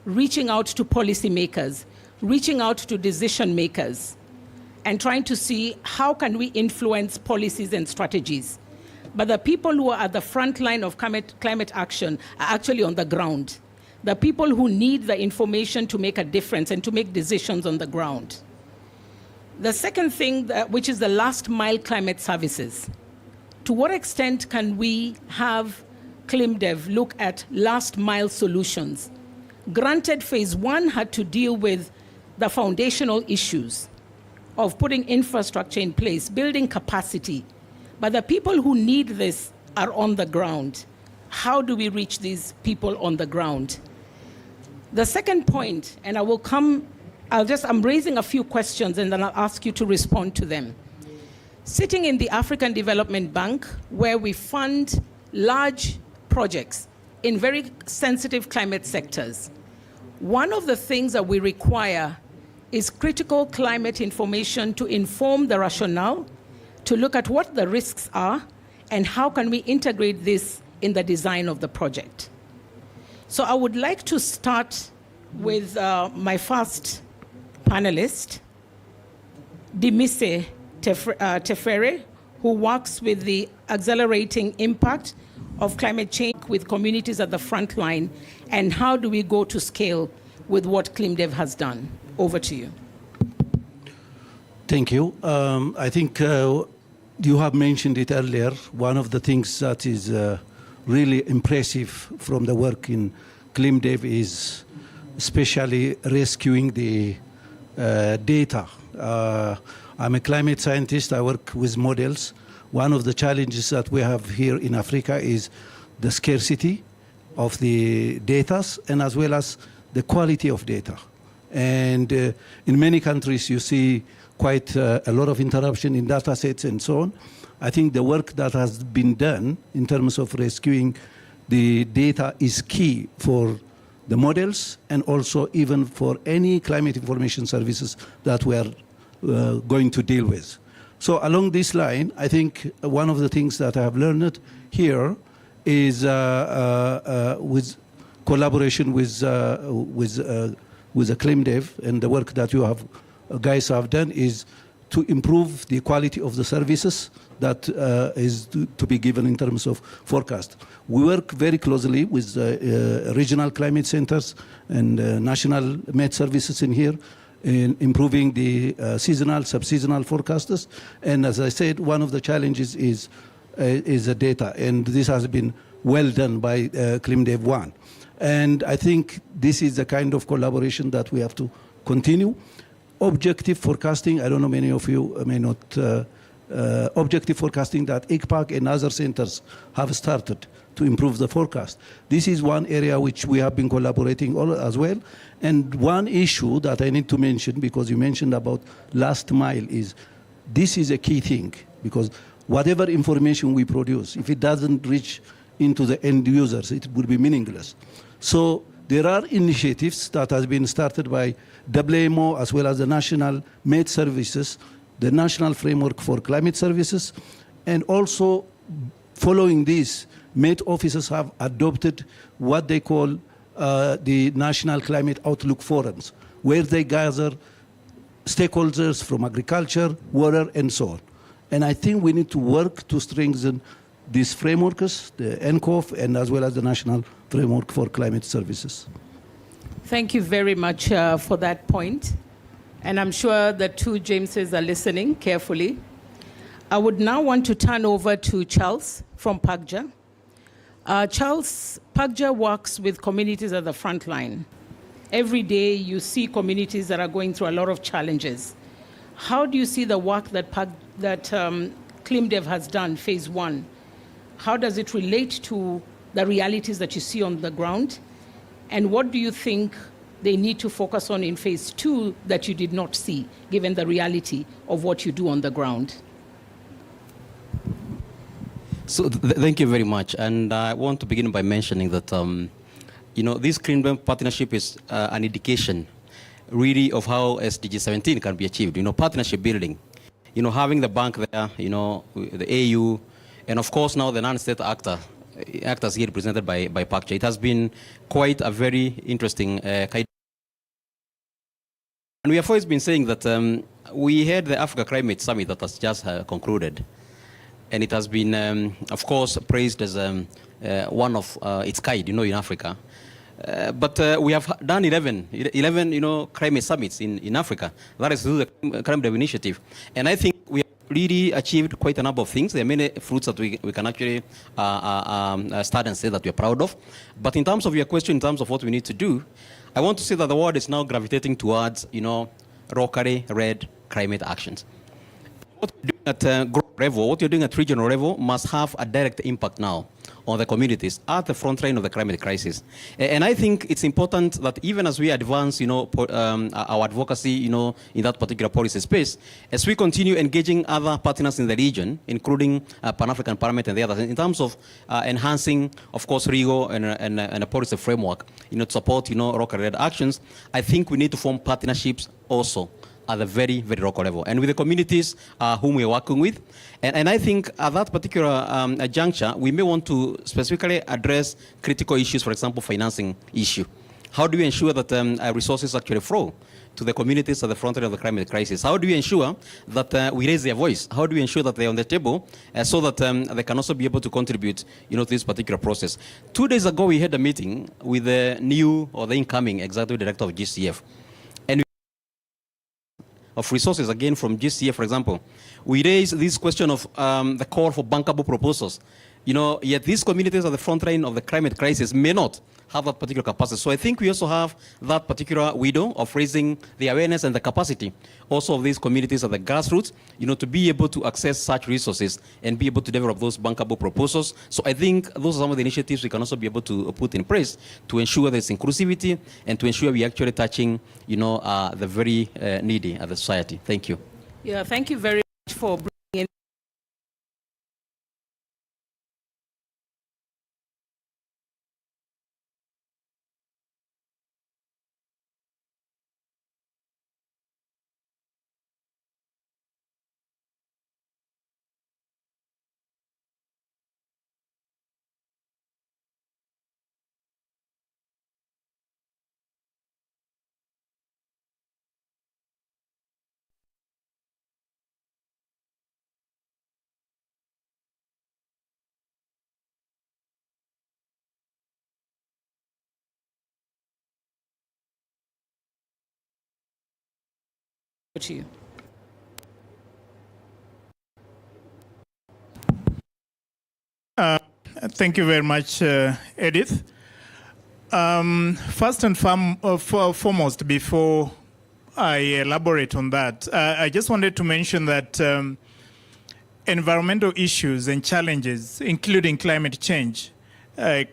reaching out to policymakers, reaching out to decision makers, and trying to see how can we influence policies and strategies. But the people who are at the front line of climate action are actually on the ground. The people who need the information to make a difference and to make decisions on the ground. The second thing, which is the last mile climate services. To what extent can we have ClimDev look at last mile solutions? Granted, phase 1 had to deal with the foundational issues of putting infrastructure in place, building capacity. But the people who need this are on the ground. How do we reach these people on the ground? The second point, and I'm raising a few questions and then I'll ask you to respond to them. Sitting in the African Development Bank, where we fund large projects in very sensitive climate sectors, one of the things that we require is critical climate information to inform the rationale, to look at what the risks are, and how can we integrate this in the design of the project. So I would like to start with my first panelist, Dimise Tefere, who works with the accelerating impact of climate change with communities at the front line, and how do we go to scale with what ClimDev has done. Over to you. Thank you. I think you have mentioned it earlier. One of the things that is really impressive from the work in ClimDev is especially rescuing the data. I'm a climate scientist. I work with models. One of the challenges that we have here in Africa is the scarcity of the data, and as well as the quality of data. And in many countries, you see quite a lot of interruption in data sets and so on. I think the work that has been done in terms of rescuing the data is key for the models, and also even for any climate information services that we are going to deal with. So along this line, I think one of the things that I have learned here is with collaboration with the ClimDev, and the work that you guys have done is to improve the quality of the services that is to be given in terms of forecast. We work very closely with regional climate centers and national Met services in here in improving the seasonal, sub-seasonal forecasters. And as I said, one of the challenges is the data, and this has been well done by ClimDev 1. And I think this is the kind of collaboration that we have to continue. Objective forecasting, I don't know, many of you may not, objective forecasting that ICPAC and other centers have started to improve the forecast. This is one area which we have been collaborating as well. And one issue that I need to mention, because you mentioned about last mile, is this is a key thing, because whatever information we produce, if it doesn't reach into the end users, it will be meaningless. So there are initiatives that have been started by WMO as well as the National Met Services, the National Framework for Climate Services, and also following this, Met officers have adopted what they call the National Climate Outlook Forums, where they gather stakeholders from agriculture, water, and so on. And I think we need to work to strengthen these frameworks, the NCOF, and as well as the National Framework for Climate Services. Thank you very much for that point. And I'm sure the two Jameses are listening carefully. I would now want to turn over to Charles from PAGJA. Charles, PAGJA works with communities at the front line. Every day you see communities that are going through a lot of challenges. How do you see the work that ClimDev has done, phase 1? How does it relate to the realities that you see on the ground? And what do you think they need to focus on in phase 2 that you did not see, given the reality of what you do on the ground? So thank you very much. And I want to begin by mentioning that, this ClimDev partnership is an indication really of how SDG 17 can be achieved. Partnership building, having the bank there, the AU, and of course now the non-state actors here represented by PAGJA. It has been quite a very interesting kind. And we have always been saying that we had the Africa Climate Summit that has just concluded. And it has been, of course, praised as one of its kind, in Africa. But we have done 11 climate summits in Africa. That is through the ClimDev initiative. And I think we have really achieved quite a number of things. There are many fruits that we can actually start and say that we are proud of. But in terms of your question, in terms of what we need to do, I want to say that the world is now gravitating towards, locally red climate actions. What you're doing at global level, what you're doing at regional level must have a direct impact now on the communities at the front line of the climate crisis. And I think it's important that even as we advance, our advocacy, in that particular policy space, as we continue engaging other partners in the region, including Pan-African Parliament and the others, in terms of enhancing, of course, RIGO and a policy framework, to support, local-led actions, I think we need to form partnerships also at the very, very local level, and with the communities whom we're working with. And I think at that particular juncture, we may want to specifically address critical issues, for example, financing issue. How do we ensure that resources actually flow to the communities at the front end of the climate crisis? How do we ensure that we raise their voice? How do we ensure that they're on the table so that they can also be able to contribute, to this particular process? 2 days ago, we had a meeting with the new or the incoming executive director of GCF. And of resources, again, from GCF, for example, we raised this question of the call for bankable proposals. Yet these communities at the front line of the climate crisis may not have that particular capacity. So I think we also have that particular window of raising the awareness and the capacity also of these communities at the grassroots, to be able to access such resources and be able to develop those bankable proposals. So I think those are some of the initiatives we can also be able to put in place to ensure there's inclusivity and to ensure we're actually touching, the very needy at the society. Thank you. Yeah, thank you very much for bringing in. To you. Thank you very much, Edith. First and foremost, before I elaborate on that, I just wanted to mention that environmental issues and challenges, including climate change,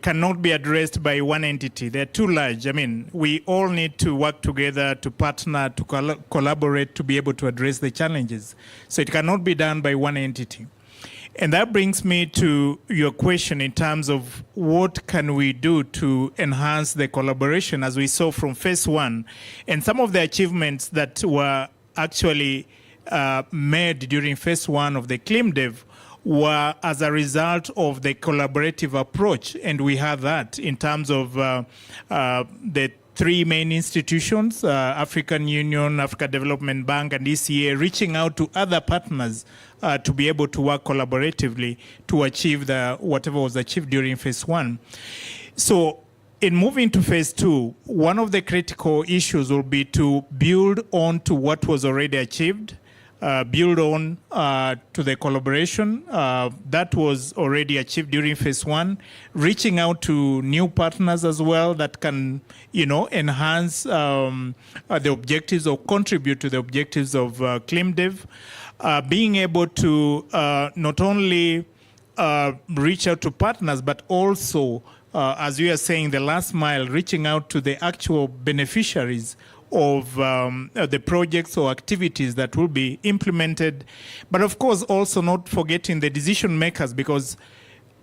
cannot be addressed by one entity. They're too large. I mean, we all need to work together, to partner, to collaborate to be able to address the challenges. So it cannot be done by one entity. And that brings me to your question in terms of what can we do to enhance the collaboration, as we saw from phase one, and some of the achievements that were actually made during phase one of the ClimDev were as a result of the collaborative approach. And we have that in terms of the three main institutions, African Union, Africa Development Bank, and ECA, reaching out to other partners to be able to work collaboratively to achieve whatever was achieved during phase one. So in moving to phase two, one of the critical issues will be to build on to what was already achieved, build on to the collaboration that was already achieved during phase one, reaching out to new partners as well that can, enhance the objectives or contribute to the objectives of ClimDev, being able to not only reach out to partners, but also, as you are saying, the last mile, reaching out to the actual beneficiaries of the projects or activities that will be implemented. But of course, also not forgetting the decision makers, because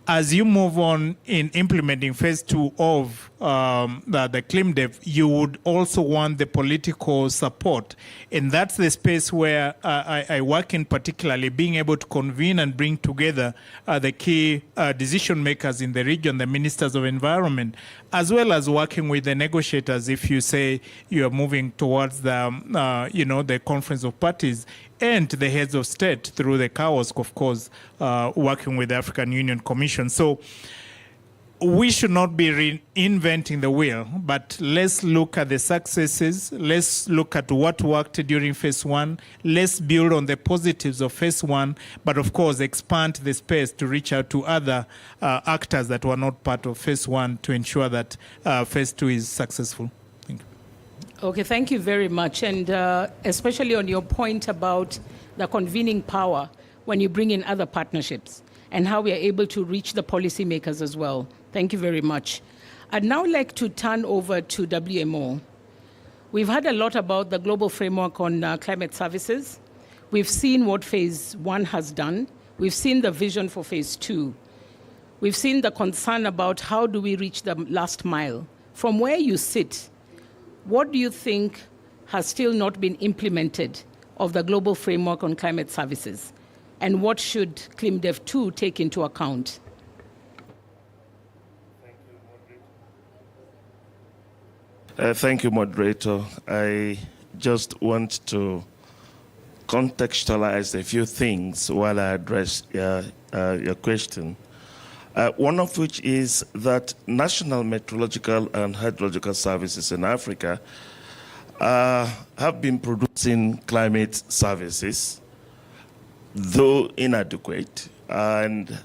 as you move on in implementing phase two of the ClimDev, you would also want the political support. And that's the space where I work in, particularly being able to convene and bring together the key decision makers in the region, the ministers of environment, as well as working with the negotiators if you say you are moving towards the, the conference of parties, and the heads of state through the CAOSC, of course, working with the African Union Commission. So we should not be reinventing the wheel, but let's look at the successes. Let's look at what worked during phase one. Let's build on the positives of phase one, but of course expand the space to reach out to other actors that were not part of phase one to ensure that phase two is successful. Thank you. Okay, thank you very much. And especially on your point about the convening power when you bring in other partnerships and how we are able to reach the policymakers as well. Thank you very much. I'd now like to turn over to WMO. We've heard a lot about the global framework on climate services. We've seen what phase one has done. We've seen the vision for phase two. We've seen the concern about how do we reach the last mile. From where you sit, what do you think has still not been implemented of the Global Framework on Climate Services? And what should ClimDev 2 take into account? Thank you, moderator. I just want to contextualize a few things while I address your question. One of which is that national meteorological and hydrological services in Africa have been producing climate services, though inadequate, and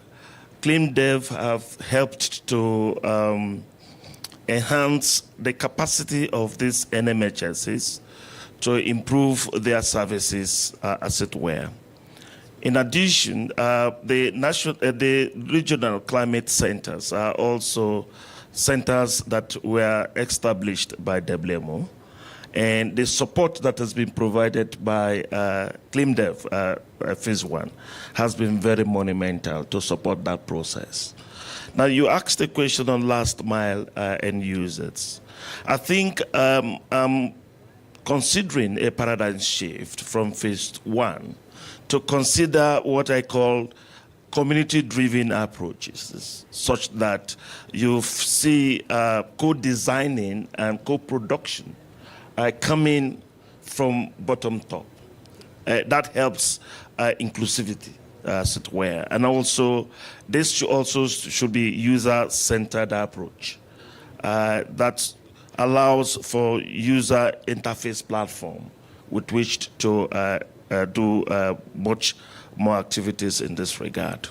ClimDev have helped to enhance the capacity of these NMHSs to improve their services, as it were. In addition, the regional climate centers are also centers that were established by WMO, and the support that has been provided by ClimDev Phase 1 has been very monumental to support that process. Now, you asked a question on last mile end users. I think considering a paradigm shift from Phase 1 to consider what I call community-driven approaches, such that you see co-designing and co-production coming from bottom top. That helps inclusivity, as it were. And also, this should be user-centered approach that allows for user interface platform with which to do much more activities in this regard.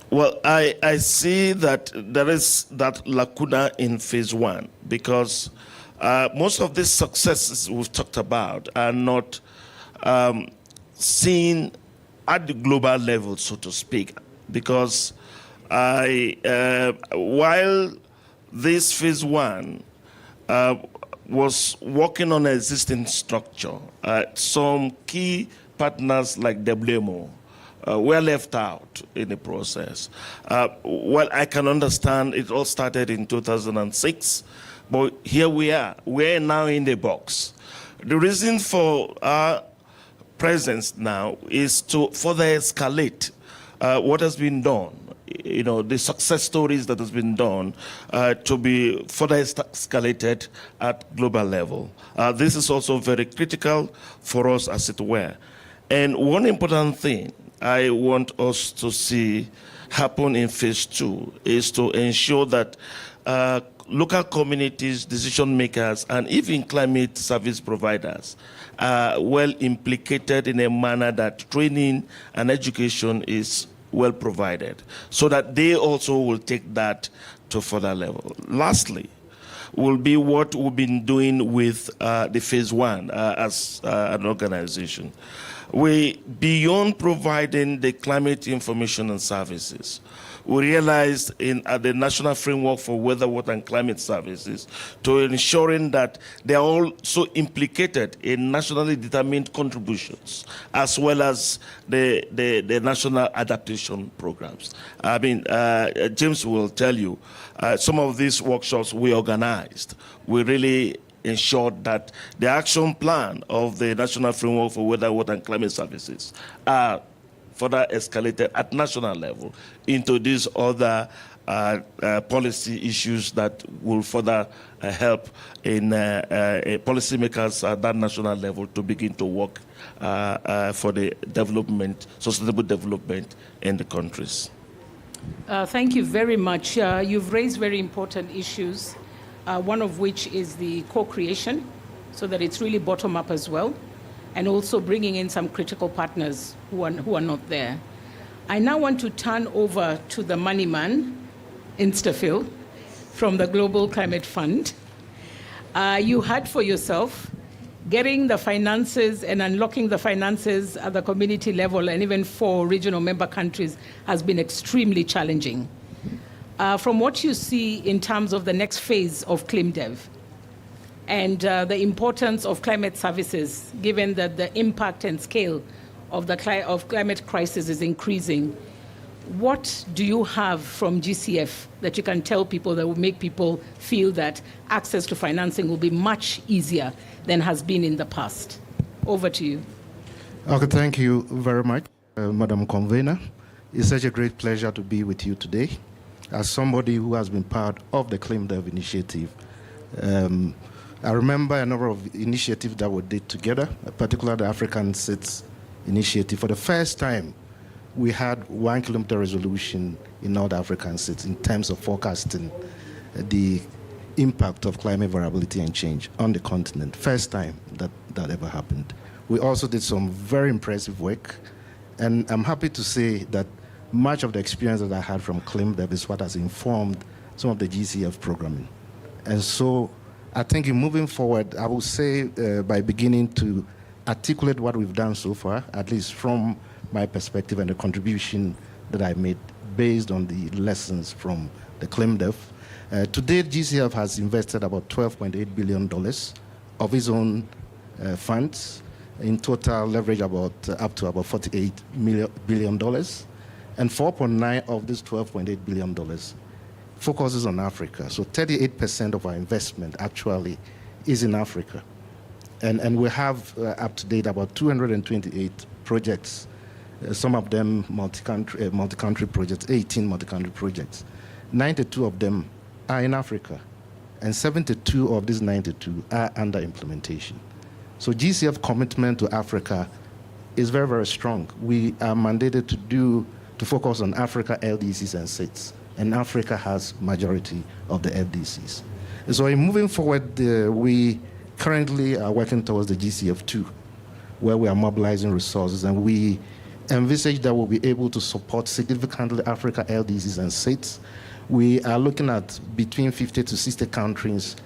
Well, I see that there is that lacuna in Phase 1 because most of these successes we've talked about are not seen at the global level, so to speak, because while this Phase 1 was working on an existing structure, some key partners like WMO were left out in the process. Well, I can understand it all started in 2006, but here we are. We're now in the box. The reason for our presence now is to further escalate what has been done, you know, the success stories that has been done to be further escalated at global level. This is also very critical for us, as it were. And one important thing I want us to see happen in Phase 2 is to ensure that local communities, decision makers, and even climate service providers are well implicated in a manner that training and education is well provided, so that they also will take that to further level. Lastly, will be what we've been doing with the Phase 1 as an organization. Beyond providing the climate information and services, we realized in the National Framework for Weather, Water, and Climate Services to ensuring that they are also implicated in nationally determined contributions, as well as the national adaptation programs. I mean, James will tell you, some of these workshops we organized, we really ensured that the action plan of the National Framework for Weather, Water, and Climate Services are further escalated at national level into these other policy issues that will further help in policymakers at that national level to begin to work for the development, sustainable development in the countries. Thank you very much. You've raised very important issues, one of which is the co-creation, so that it's really bottom-up as well, and also bringing in some critical partners who are not there. I now want to turn over to the money man, Instafil, from the Global Climate Fund. You had for yourself, getting the finances and unlocking the finances at the community level and even for regional member countries has been extremely challenging. From what you see in terms of the next phase of ClimDev, and the importance of climate services, given that the impact and scale of the climate crisis is increasing, what do you have from GCF that you can tell people that will make people feel that access to financing will be much easier than has been in the past? Over to you. Okay, thank you very much, Madam Convener. It's such a great pleasure to be with you today. As somebody who has been part of the ClimDev initiative, I remember a number of initiatives that we did together, particularly the African SITS initiative. For the first time, we had 1 kilometer resolution in all the African SITS in terms of forecasting the impact of climate variability and change on the continent. First time that ever happened. We also did some very impressive work, and I'm happy to say that much of the experience that I had from ClimDev is what has informed some of the GCF programming. And so I think in moving forward, I will say by beginning to articulate what we've done so far, at least from my perspective and the contribution that I made based on the lessons from the ClimDev. To date, GCF has invested about $12.8 billion of its own funds, in total leverage up to about $48 billion. And 4.9 of this $12.8 billion focuses on Africa. So 38% of our investment actually is in Africa. And we have up to date about 228 projects, some of them multi-country projects, 18 multi-country projects. 92 of them are in Africa, and 72 of these 92 are under implementation. So GCF commitment to Africa is very, very strong. We are mandated to focus on Africa, LDCs, and SITs, and Africa has majority of the FDCs. So in moving forward, we currently are working towards the GCF2, where we are mobilizing resources, and we envisage that we'll be able to support significantly Africa, LDCs, and SITs. We are looking at between 50 to 60 countries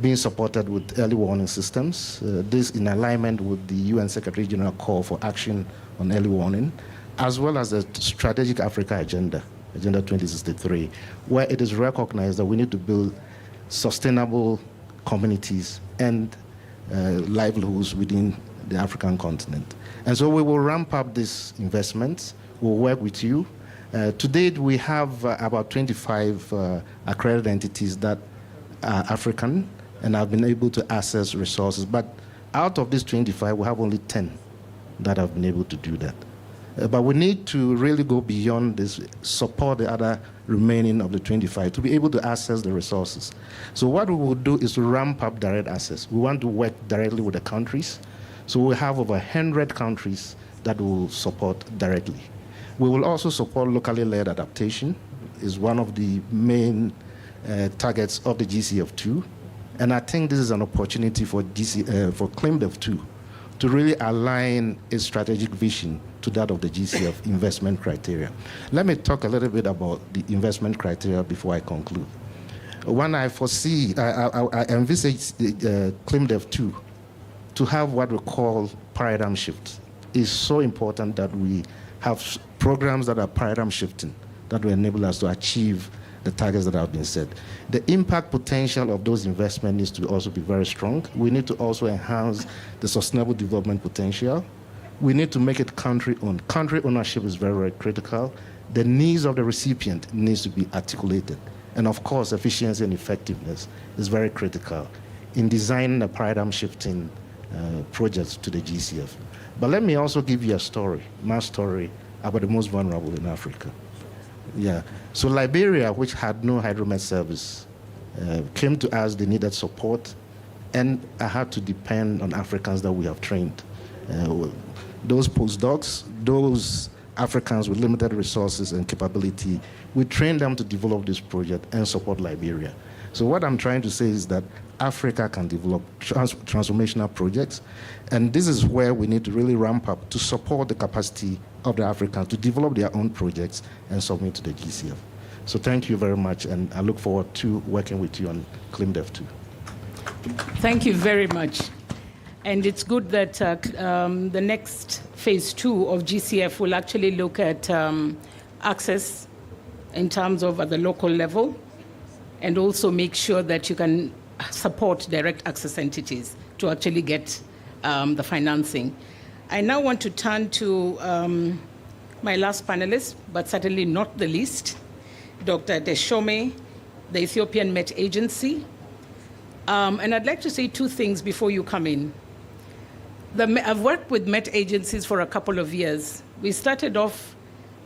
being supported with early warning systems. This in alignment with the UN Secretary General call for action on early warning, as well as the Strategic Africa Agenda, Agenda 2063, where it is recognized that we need to build sustainable communities and livelihoods within the African continent. And so we will ramp up these investments. We'll work with you. To date, we have about 25 accredited entities that are African and have been able to access resources. But out of these 25, we have only 10 that have been able to do that. But we need to really go beyond this, support the other remaining of the 25 to be able to access the resources. So what we will do is to ramp up direct access. We want to work directly with the countries. So we have over 100 countries that will support directly. We will also support locally led adaptation, is one of the main targets of the GCF2. And I think this is an opportunity for ClimDev2 to really align its strategic vision to that of the GCF investment criteria. Let me talk a little bit about the investment criteria before I conclude. One, I foresee, I envisage ClimDev2 to have what we call paradigm shift. It's so important that we have programs that are paradigm shifting, that will enable us to achieve the targets that have been set. The impact potential of those investments needs to also be very strong. We need to also enhance the sustainable development potential. We need to make it country-owned. Country ownership is very, very critical. The needs of the recipient needs to be articulated. And of course, efficiency and effectiveness is very critical in designing a paradigm-shifting projects to the GCF. But let me also give you a story, my story, about the most vulnerable in Africa. Yeah. So Liberia, which had no hydromet service, came to us, they needed support, and I had to depend on Africans that we have trained. Those postdocs, those Africans with limited resources and capability, we trained them to develop this project and support Liberia. So what I'm trying to say is that Africa can develop transformational projects, and this is where we need to really ramp up to support the capacity of the Africans to develop their own projects and submit to the GCF. So thank you very much, and I look forward to working with you on ClimDev too. Thank you very much. And it's good that the next phase 2 of GCF will actually look at access in terms of at the local level, and also make sure that you can support direct access entities to actually get the financing. I now want to turn to my last panelist, but certainly not the least, Dr. Deshome, the Ethiopian Met Agency. And I'd like to say two things before you come in. I've worked with Met agencies for a couple of years. We started off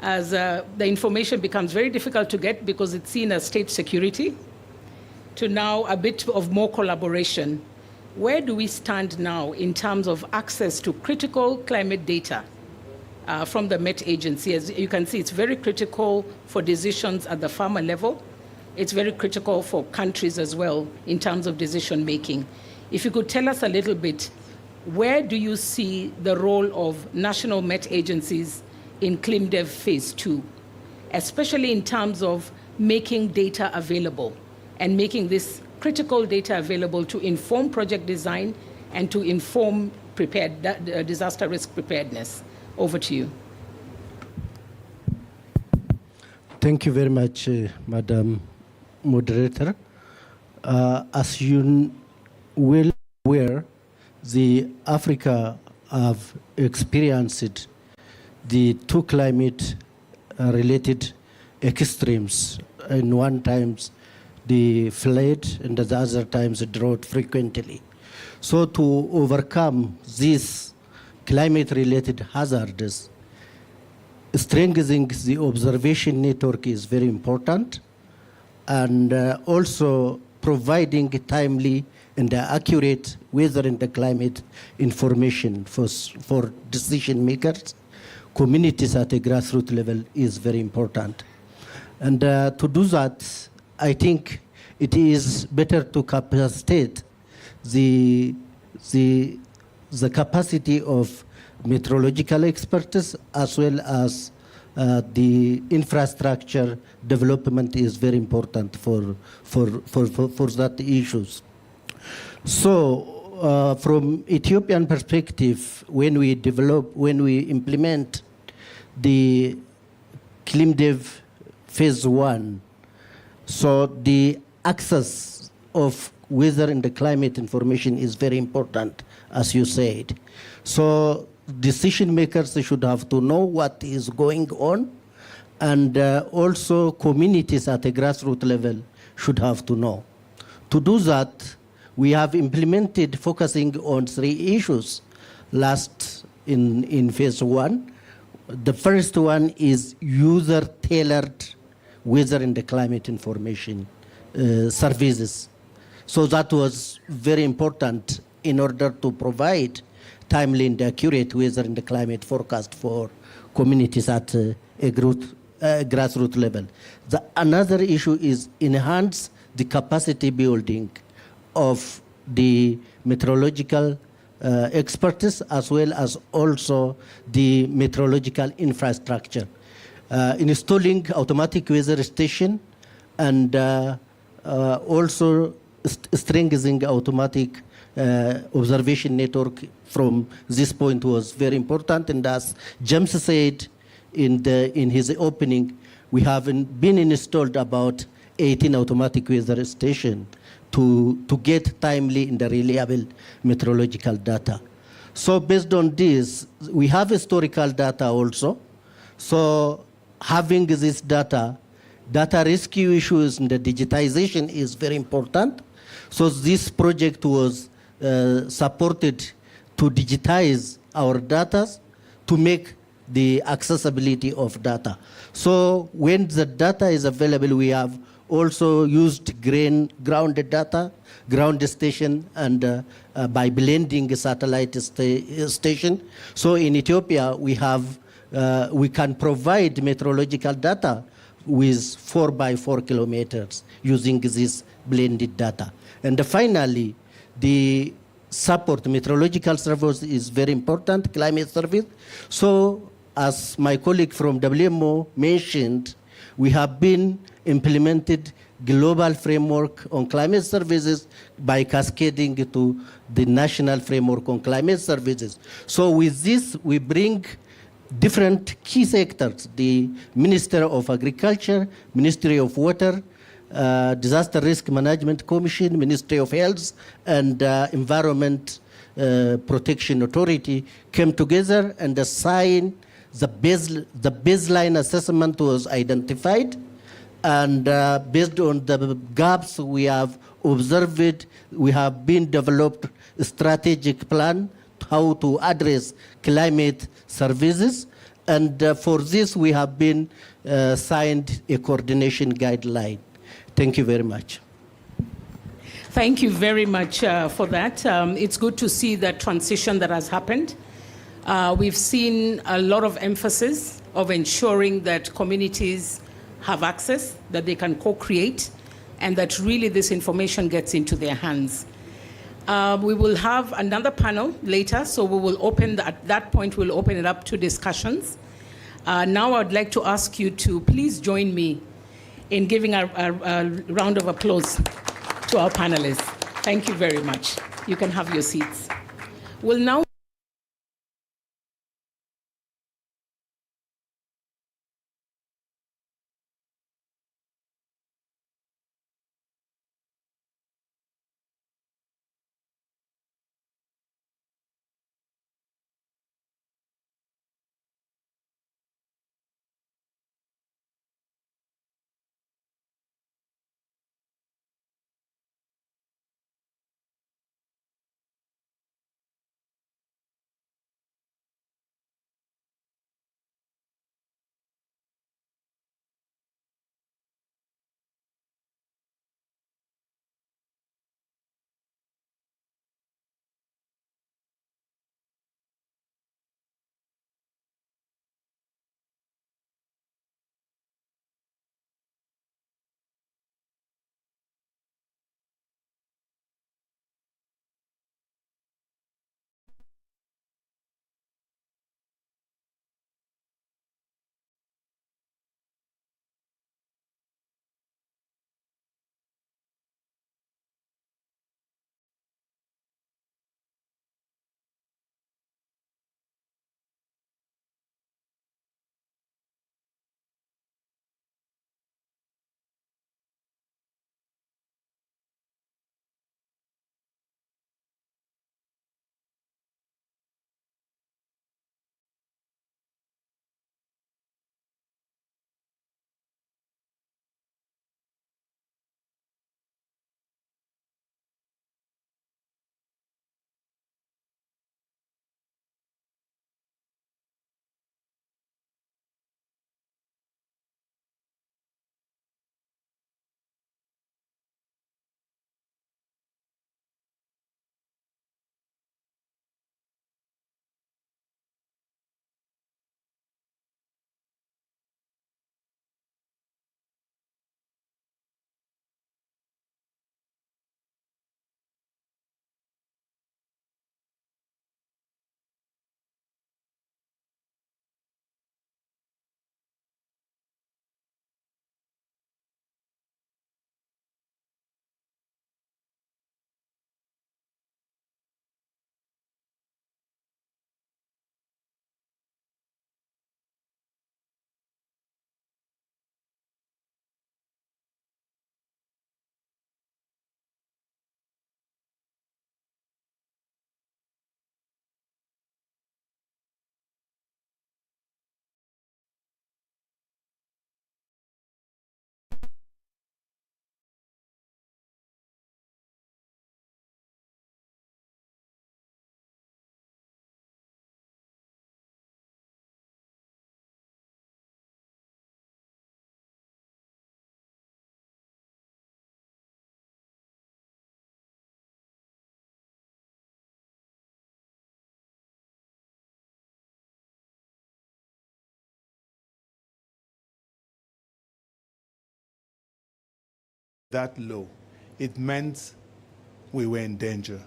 as the information becomes very difficult to get because it's seen as state security, to now a bit of more collaboration. Where do we stand now in terms of access to critical climate data from the Met Agency? As you can see, it's very critical for decisions at the farmer level. It's very critical for countries as well in terms of decision making. If you could tell us a little bit, where do you see the role of national Met agencies in ClimDev Phase 2, especially in terms of making data available and making this critical data available to inform project design and to inform disaster risk preparedness? Over to you. Thank you very much, Madam Moderator. As you well aware, the Africa have experienced the two climate-related extremes. In one times, the flood, and at the other times, the drought frequently. So to overcome these climate-related hazards, strengthening the observation network is very important, and also providing timely and accurate weather and climate information for decision makers, communities at a grassroots level is very important. And to do that, I think it is better to capacitate the capacity of meteorological experts as well as the infrastructure development is very important for that issues. So from Ethiopian perspective, when we implement the ClimDev Phase 1, so the access of weather and the climate information is very important, as you said. So decision makers should have to know what is going on, and also communities at a grassroots level should have to know. To do that, we have implemented focusing on 3 issues last in Phase 1. The first one is user-tailored weather and the climate information services. So that was very important in order to provide timely and accurate weather and the climate forecast for communities at a grassroots level. Another issue is enhance the capacity building of the meteorological expertise as well as also the meteorological infrastructure. Installing automatic weather station and also strengthening automatic observation network from this point was very important. And as James said in his opening, we have been installed about 18 automatic weather stations to get timely and reliable meteorological data. So based on this, we have historical data also. So having this data rescue issues and the digitization is very important. So this project was supported to digitize our data to make the accessibility of data. So when the data is available, we have also used grounded data, ground station, and by blending satellite station. So in Ethiopia, we can provide meteorological data with 4x4 kilometers using this blended data. And finally, the support meteorological service is very important, climate service. So as my colleague from WMO mentioned, we have been implemented global framework on climate services by cascading to the national framework on climate services. So with this, we bring different key sectors, the Minister of Agriculture, Ministry of Water, Disaster Risk Management Commission, Ministry of Health, and Environment Protection Authority came together and signed the baseline assessment was identified, and based on the gaps we have observed, we have been developed a strategic plan how to address climate services, and for this we have been signed a coordination guideline. Thank you very much. Thank you very much for that. It's good to see that transition that has happened. We've seen a lot of emphasis of ensuring that communities have access, that they can co-create, and that really this information gets into their hands. We will have another panel later, so we will open, at that point, we'll open it up to discussions. Now I'd like to ask you to please join me in giving a round of applause to our panelists. Thank you very much. You can have your seats. We'll now that low, it meant we were in danger.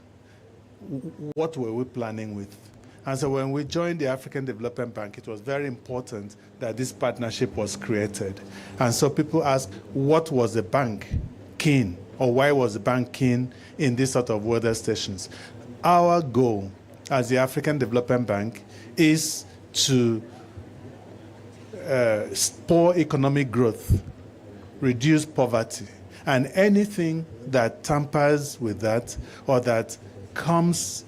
What were we planning with? And so when we joined the African Development Bank, it was very important that this partnership was created. And so people ask, what was the bank keen, or why was the bank keen in this sort of weather stations? Our goal as the African Development Bank is to spur economic growth, reduce poverty, and anything that tampers with that or that comes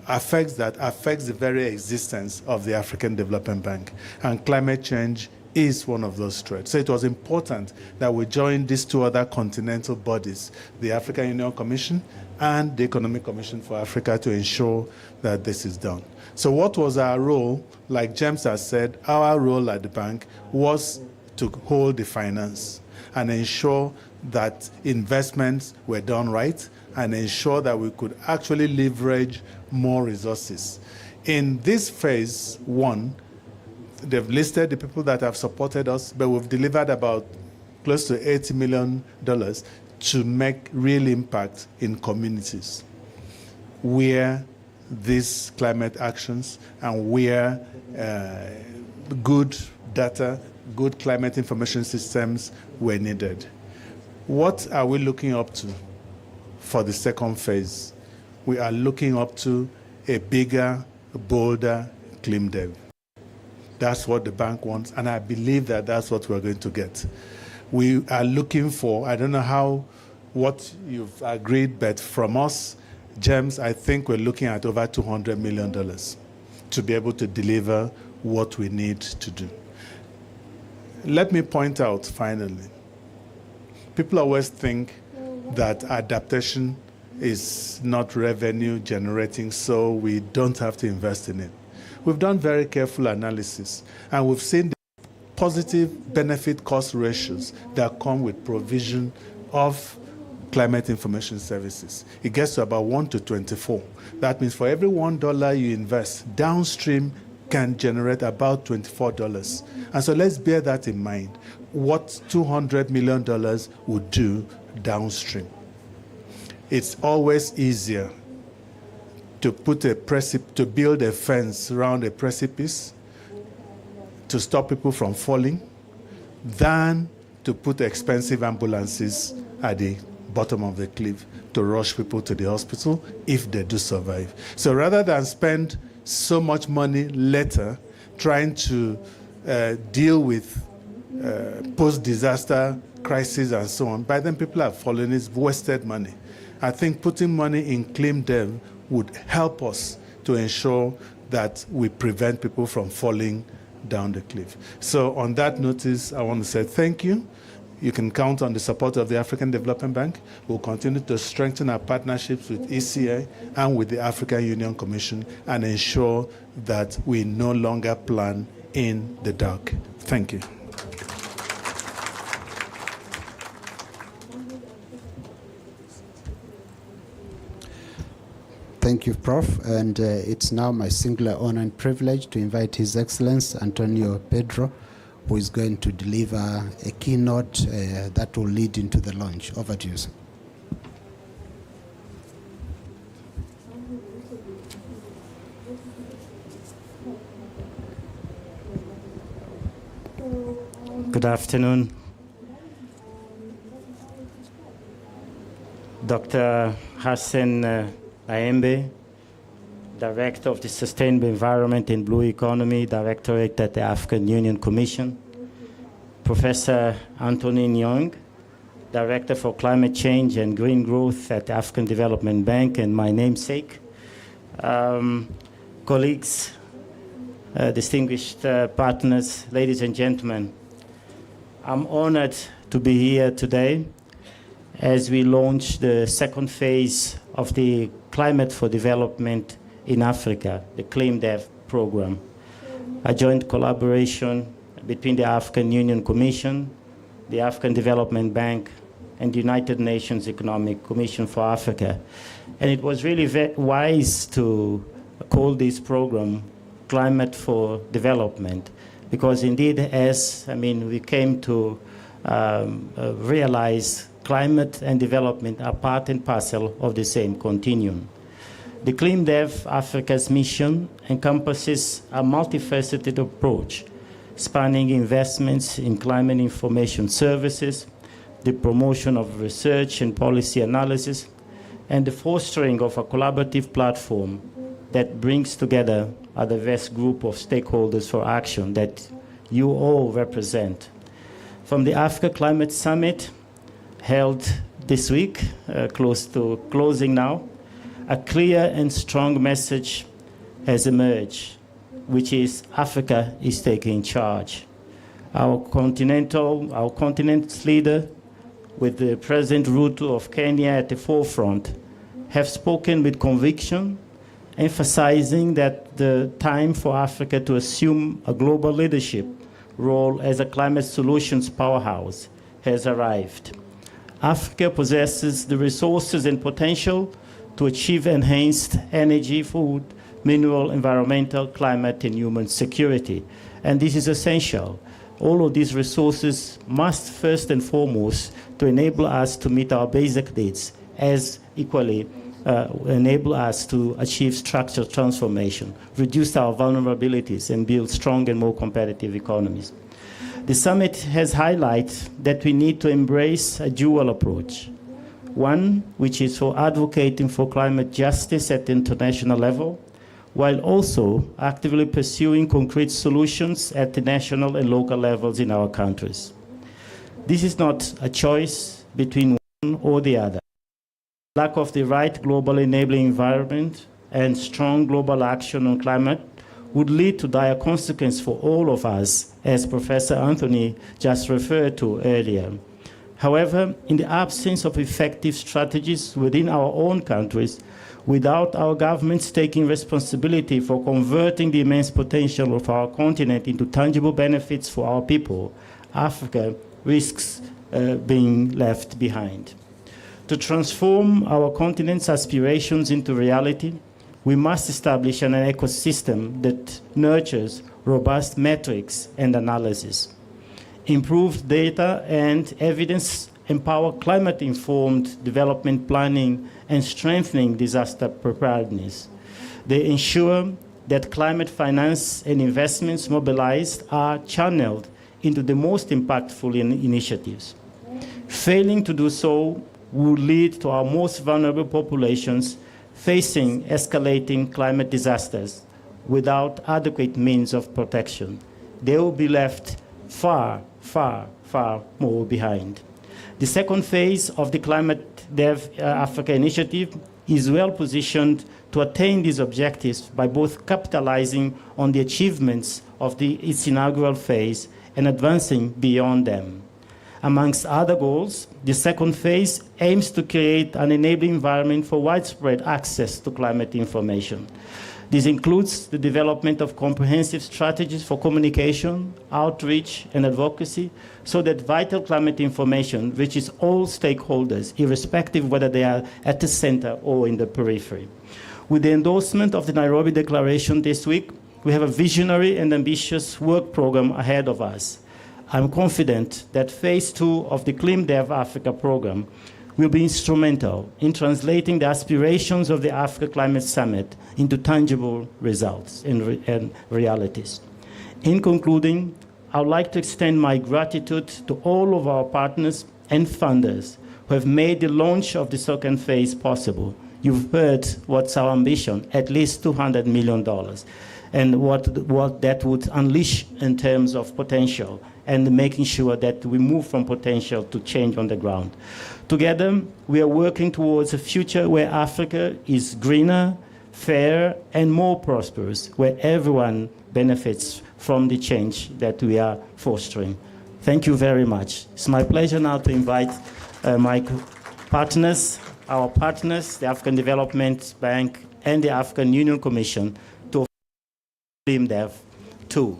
affects the very existence of the African Development Bank. And climate change is one of those threats. So it was important that we joined these two other continental bodies, the African Union Commission and the Economic Commission for Africa, to ensure that this is done. So what was our role? Like James has said, our role at the bank was to hold the finance and ensure that investments were done right and ensure that we could actually leverage more resources. In this phase one, they've listed the people that have supported us, but we've delivered about close to $80 million to make real impact in communities where these climate actions and where good data, good climate information systems were needed. What are we looking up to for the second phase? We are looking up to a bigger, bolder ClimDev. That's what the bank wants, and I believe that that's what we're going to get. We are looking for, I don't know what you've agreed, but from us, James, I think we're looking at over $200 million to be able to deliver what we need to do. Let me point out, finally, people always think that adaptation is not revenue generating, so we don't have to invest in it. We've done very careful analysis, and we've seen the positive benefit cost ratios that come with provision of climate information services. It gets to about 1 to 24. That means for every $1 you invest, downstream can generate about $24. And so let's bear that in mind, what $200 million would do downstream. It's always easier to build a fence around a precipice to stop people from falling than to put expensive ambulances at the bottom of the cliff to rush people to the hospital if they do survive. So rather than spend so much money later trying to deal with post-disaster crises and so on, by then people have fallen, it's wasted money. I think putting money in ClimDev would help us to ensure that we prevent people from falling down the cliff. So on that notice, I want to say thank you. You can count on the support of the African Development Bank. We'll continue to strengthen our partnerships with ECA and with the African Union Commission and ensure that we no longer plan in the dark. Thank you. Thank you, Prof. And it's now my singular honor and privilege to invite His Excellency Antonio Pedro, who is going to deliver a keynote that will lead into the launch. Over to you, sir. Good afternoon. Dr. Hassan Aembe, Director of the Sustainable Environment and Blue Economy Directorate at the African Union Commission. Professor Anthony Nyong, Director for Climate Change and Green Growth at the African Development Bank, and my namesake. Colleagues, distinguished partners, ladies and gentlemen, I'm honored to be here today as we launch the second phase of the Climate for Development in Africa, the ClimDev program. A joint collaboration between the African Union Commission, the African Development Bank, and the United Nations Economic Commission for Africa. And it was really wise to call this program Climate for Development, because indeed, we came to realize climate and development are part and parcel of the same continuum. The ClimDev Africa's mission encompasses a multifaceted approach, spanning investments in climate information services, the promotion of research and policy analysis, and the fostering of a collaborative platform that brings together a diverse group of stakeholders for action that you all represent. From the Africa Climate Summit, held this week, close to closing now, a clear and strong message has emerged, which is Africa is taking charge. Our continent's leader, with the President Ruto of Kenya at the forefront, have spoken with conviction, emphasizing that the time for Africa to assume a global leadership role as a climate solutions powerhouse has arrived. Africa possesses the resources and potential to achieve enhanced energy, food, mineral, environmental, climate, and human security. And this is essential. All of these resources must first and foremost to enable us to meet our basic needs, as equally enable us to achieve structural transformation, reduce our vulnerabilities, and build strong and more competitive economies. The summit has highlighted that we need to embrace a dual approach. One, which is for advocating for climate justice at the international level, while also actively pursuing concrete solutions at the national and local levels in our countries. This is not a choice between one or the other. Lack of the right global enabling environment and strong global action on climate would lead to dire consequences for all of us, as Professor Anthony just referred to earlier. However, in the absence of effective strategies within our own countries, without our governments taking responsibility for converting the immense potential of our continent into tangible benefits for our people, Africa risks being left behind. To transform our continent's aspirations into reality, we must establish an ecosystem that nurtures robust metrics and analysis. Improved data and evidence empower climate-informed development planning and strengthening disaster preparedness. They ensure that climate finance and investments mobilized are channeled into the most impactful initiatives. Failing to do so will lead to our most vulnerable populations facing escalating climate disasters without adequate means of protection. They will be left far, far, far more behind. The second phase of the ClimDev Africa initiative is well positioned to attain these objectives by both capitalizing on the achievements of its inaugural phase and advancing beyond them. Amongst other goals, the second phase aims to create an enabling environment for widespread access to climate information. This includes the development of comprehensive strategies for communication, outreach, and advocacy, so that vital climate information reaches all stakeholders, irrespective whether they are at the center or in the periphery. With the endorsement of the Nairobi Declaration this week, we have a visionary and ambitious work program ahead of us. I'm confident that phase 2 of the ClimDev Africa Programme will be instrumental in translating the aspirations of the Africa Climate Summit into tangible results and realities. In concluding, I would like to extend my gratitude to all of our partners and funders who have made the launch of the second phase possible. You've heard what's our ambition, at least $200 million, and what that would unleash in terms of potential, and making sure that we move from potential to change on the ground. Together, we are working towards a future where Africa is greener, fairer, and more prosperous, where everyone benefits from the change that we are fostering. Thank you very much. It's my pleasure now to invite my partners, our partners, the African Development Bank and the African Union Commission, to ClimDev 2.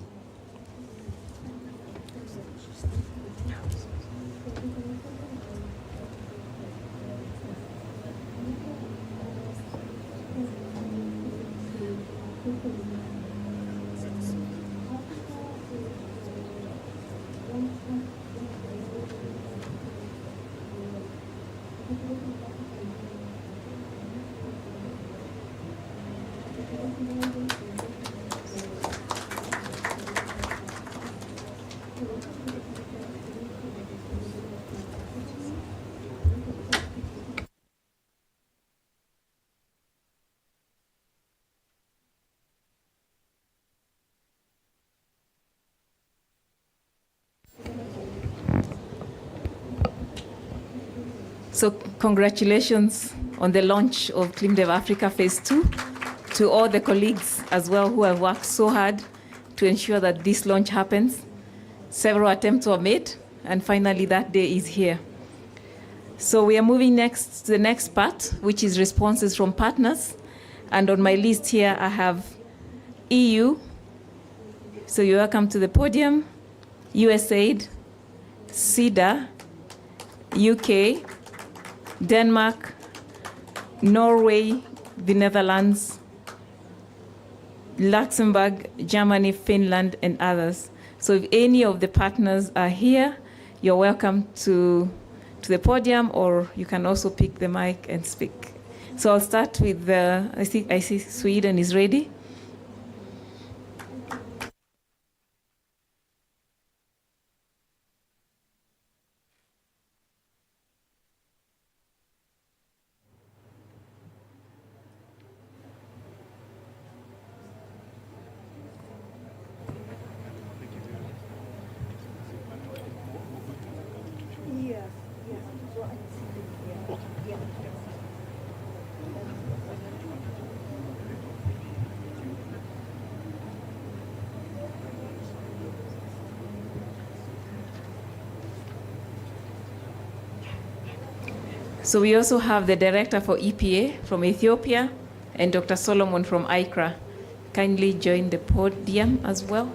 So congratulations on the launch of ClimDev Africa Phase 2, to all the colleagues as well who have worked so hard to ensure that this launch happens. Several attempts were made, and finally that day is here. So we are moving next to the next part, which is responses from partners. And on my list here, I have EU. So you're welcome to the podium. USAID, CEDA, UK, Denmark, Norway, the Netherlands, Luxembourg, Germany, Finland, and others. So if any of the partners are here, you're welcome to the podium, or you can also pick the mic and speak. So I'll start with I see Sweden is ready. So we also have the director for EPA from Ethiopia and Dr. Solomon from ICRA. Kindly join the podium as well.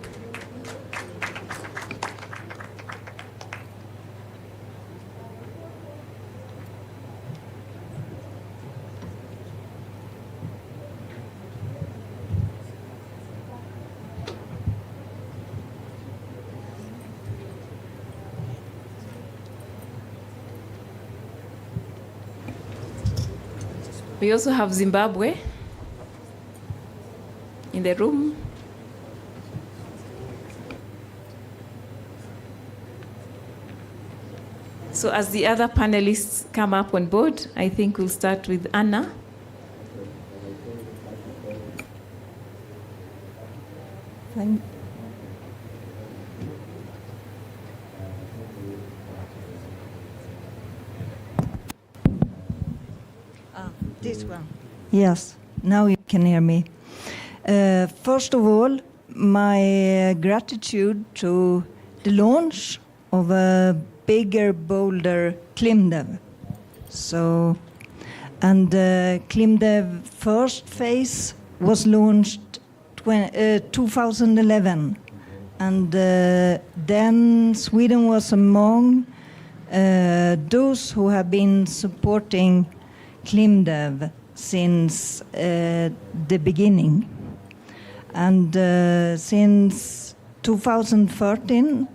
We also have Zimbabwe in the room. So as the other panelists come up on board, I think we'll start with Anna. Thank This one. Yes, now you can hear me. First of all, my gratitude to the launch of a bigger, bolder ClimDev. So, and ClimDev first phase was launched 2011, and then Sweden was among those who have been supporting ClimDev since the beginning. And since 2013,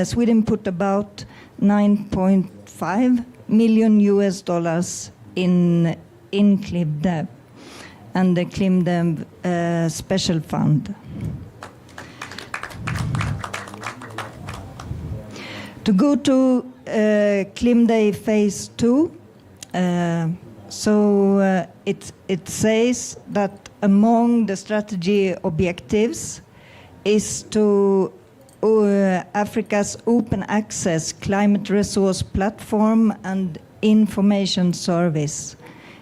Sweden put about $9.5 million in ClimDev and the ClimDev Special Fund. To go to ClimDev Phase 2, it says that among the strategy objectives is to Africa's open access climate resource platform and information service.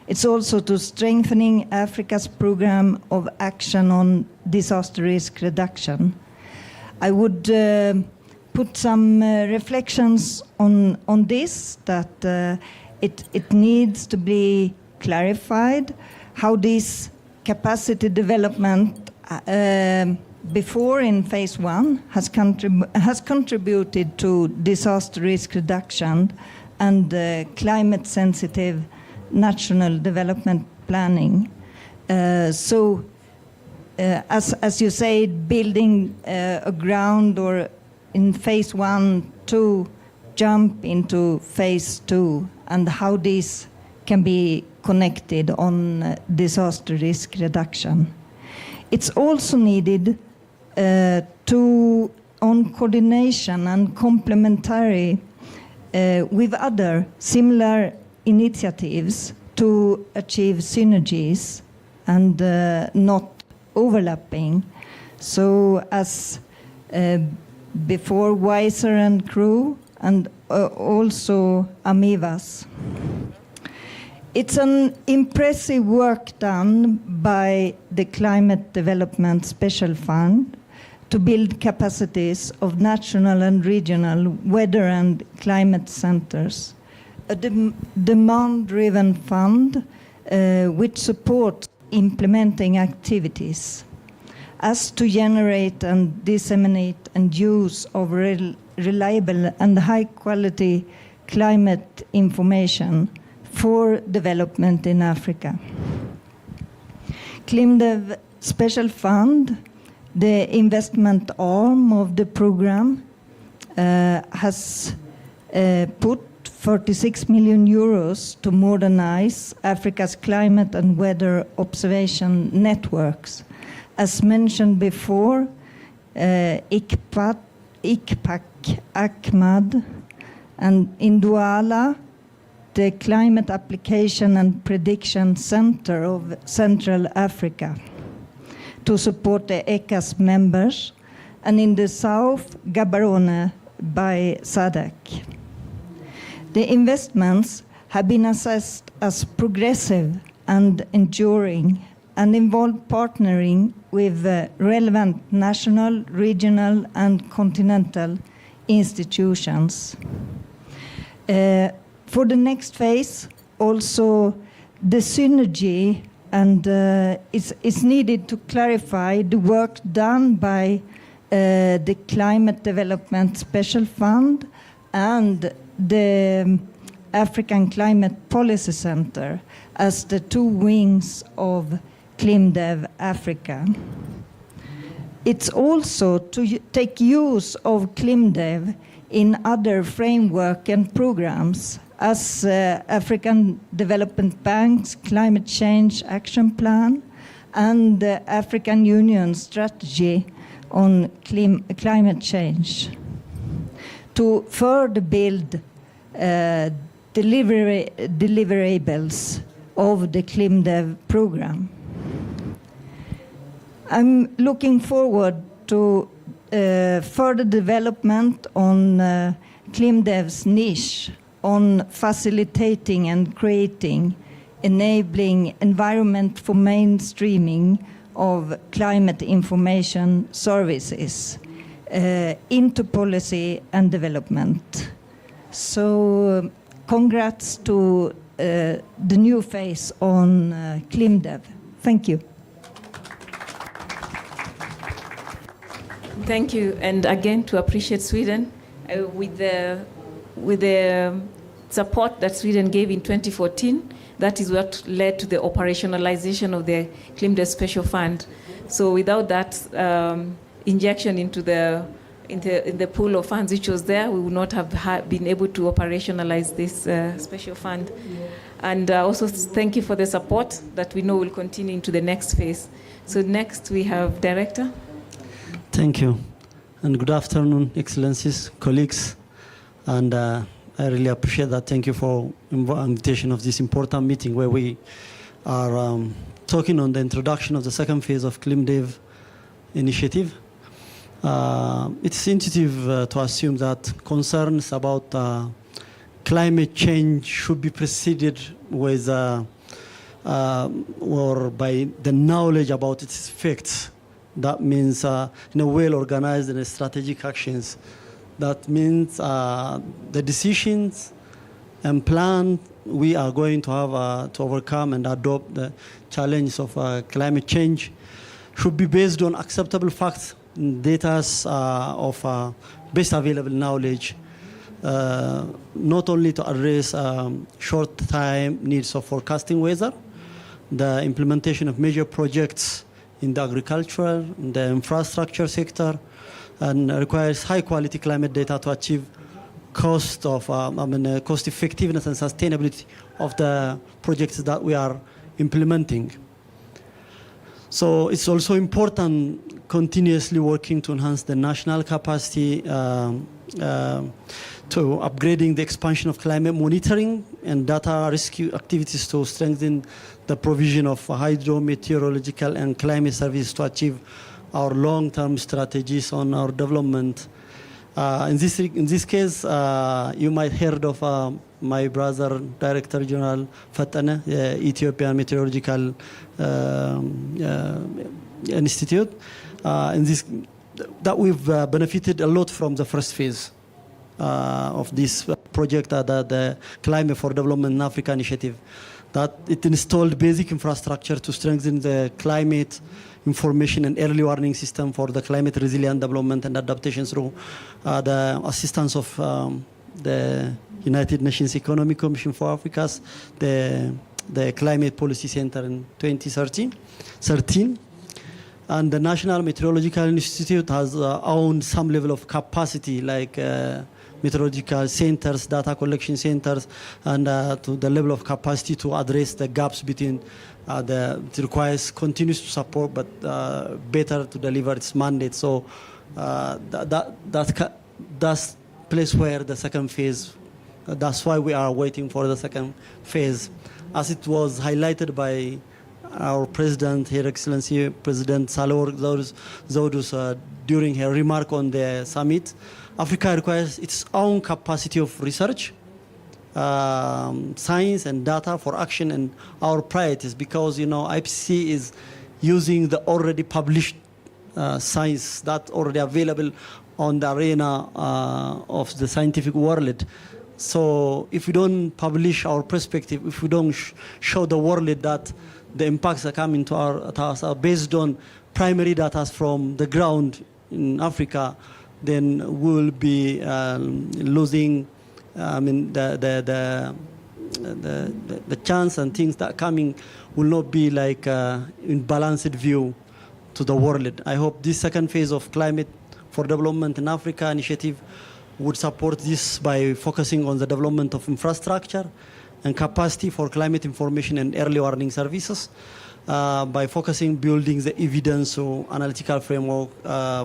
It's also to strengthening Africa's program of action on disaster risk reduction. I would put some reflections on this, that it needs to be clarified how this capacity development before in phase 1 has contributed to disaster risk reduction and climate sensitive national development planning. As you say, building a ground or in phase 1 to jump into phase 2, and how this can be connected on disaster risk reduction. It's also needed on coordination and complementary with other similar initiatives to achieve synergies and not overlapping. So as before, Wiser and Crew, and also Amivas. It's an impressive work done by the Climate Development Special Fund to build capacities of national and regional weather and climate centers. A demand-driven fund which supports implementing activities as to generate and disseminate and use of reliable and high-quality climate information for development in Africa. ClimDev Special Fund, the investment arm of the program, has put 46 million euros to modernize Africa's climate and weather observation networks. As mentioned before, ICPAC, ACMAD, and in Douala, the Climate Application and Prediction Center of Central Africa, to support the ECAS members, and in the south, Gaborone by SADC. The investments have been assessed as progressive and enduring and involve partnering with relevant national, regional, and continental institutions. For the next phase, also the synergy and is needed to clarify the work done by the Climate Development Special Fund and the African Climate Policy Center as the two wings of ClimDev Africa. It's also to take use of ClimDev in other framework and programs as African Development Bank's Climate Change Action Plan and the African Union Strategy on Climate Change to further build deliverables of the ClimDev program. I'm looking forward to further development on ClimDev's niche on facilitating and creating, enabling environment for mainstreaming of climate information services into policy and development. So congrats to the new phase on ClimDev. Thank you. Thank you, and again to appreciate Sweden with the support that Sweden gave in 2014. That is what led to the operationalization of the ClimDev Special Fund. So without that injection into the pool of funds which was there, we would not have been able to operationalize this special fund. And also thank you for the support that we know will continue into the next phase. So next we have Director. Thank you, and good afternoon, Excellencies, colleagues, and I really appreciate that. Thank you for invitation of this important meeting where we are talking on the introduction of the second phase of ClimDev initiative. It's intuitive to assume that concerns about climate change should be preceded with or by the knowledge about its effects. That means in a well-organized and strategic actions. That means the decisions and plan we are going to have to overcome and adopt the challenge of climate change should be based on acceptable facts, data of best available knowledge, not only to address short-time needs of forecasting weather, the implementation of major projects in the agricultural, in the infrastructure sector, and requires high-quality climate data to achieve cost effectiveness and sustainability of the projects that we are implementing. So it's also important continuously working to enhance the national capacity to upgrading the expansion of climate monitoring and data rescue activities to strengthen the provision of hydrometeorological and climate services to achieve our long-term strategies on our development In this case, you might heard of my brother, Director General Fatana, Ethiopian Meteorological Institute. That we've benefited a lot from the first phase of this project, the Climate for Development in Africa initiative. That it installed basic infrastructure to strengthen the climate information and early warning system for the climate resilient development and adaptation through the assistance of the United Nations Economic Commission for Africa's the Climate Policy Center in 2013. And the National Meteorological Institute has owned some level of capacity, like meteorological centers, data collection centers, and to the level of capacity to address the gaps between it requires continuous support, but better to deliver its mandate. So that's place where the second phase, that's why we are waiting for the second phase. As it was highlighted by our President, Her Excellency President Sahle-Work Zewde, during her remark on the summit, Africa requires its own capacity of research, science and data for action and our priorities, because IPCC is using the already published science that already available on the arena of the scientific world. So if we don't publish our perspective, if we don't show the world that the impacts are coming to us are based on primary data from the ground in Africa, then we will be losing. The chance and things that are coming will not be like in balanced view to the world. I hope this second phase of Climate for Development in Africa initiative would support this by focusing on the development of infrastructure and capacity for climate information and early warning services, by focusing building the evidence or analytical framework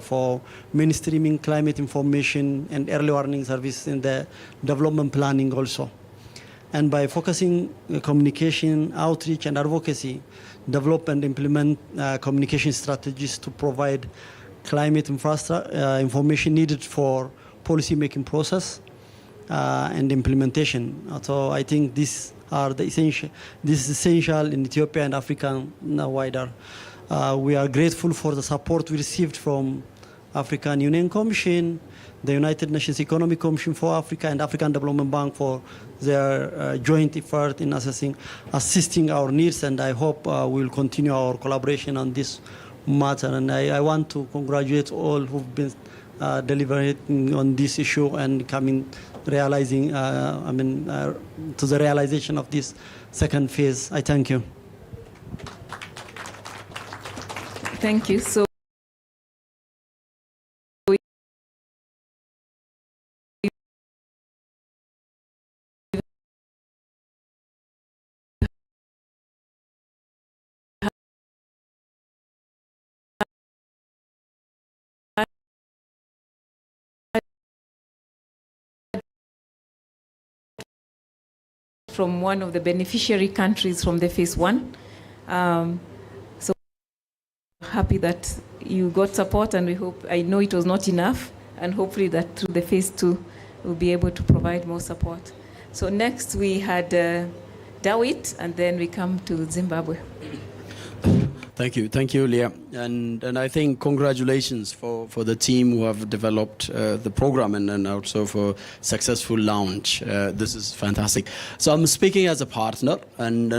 for mainstreaming climate information and early warning services in the development planning also. And by focusing communication, outreach, and advocacy, develop and implement communication strategies to provide climate information needed for policy-making process and implementation. So I think these are the essential. This is essential in Ethiopia and Africa wider. We are grateful for the support we received from African Union Commission, the United Nations Economic Commission for Africa, and African Development Bank for their joint effort in assisting our needs. And I hope we will continue our collaboration on this matter. And I want to congratulate all who've been deliberating on this issue and realizing, to the realization of this second phase. I thank you. Thank you. So from one of the beneficiary countries from the phase one. So happy that you got support, and I know it was not enough, and hopefully that through the phase two, we'll be able to provide more support. So next we had Dawit, and then we come to Zimbabwe. Thank you, Leah. And I think congratulations for the team who have developed the program and also for successful launch. This is fantastic. So I'm speaking as a partner and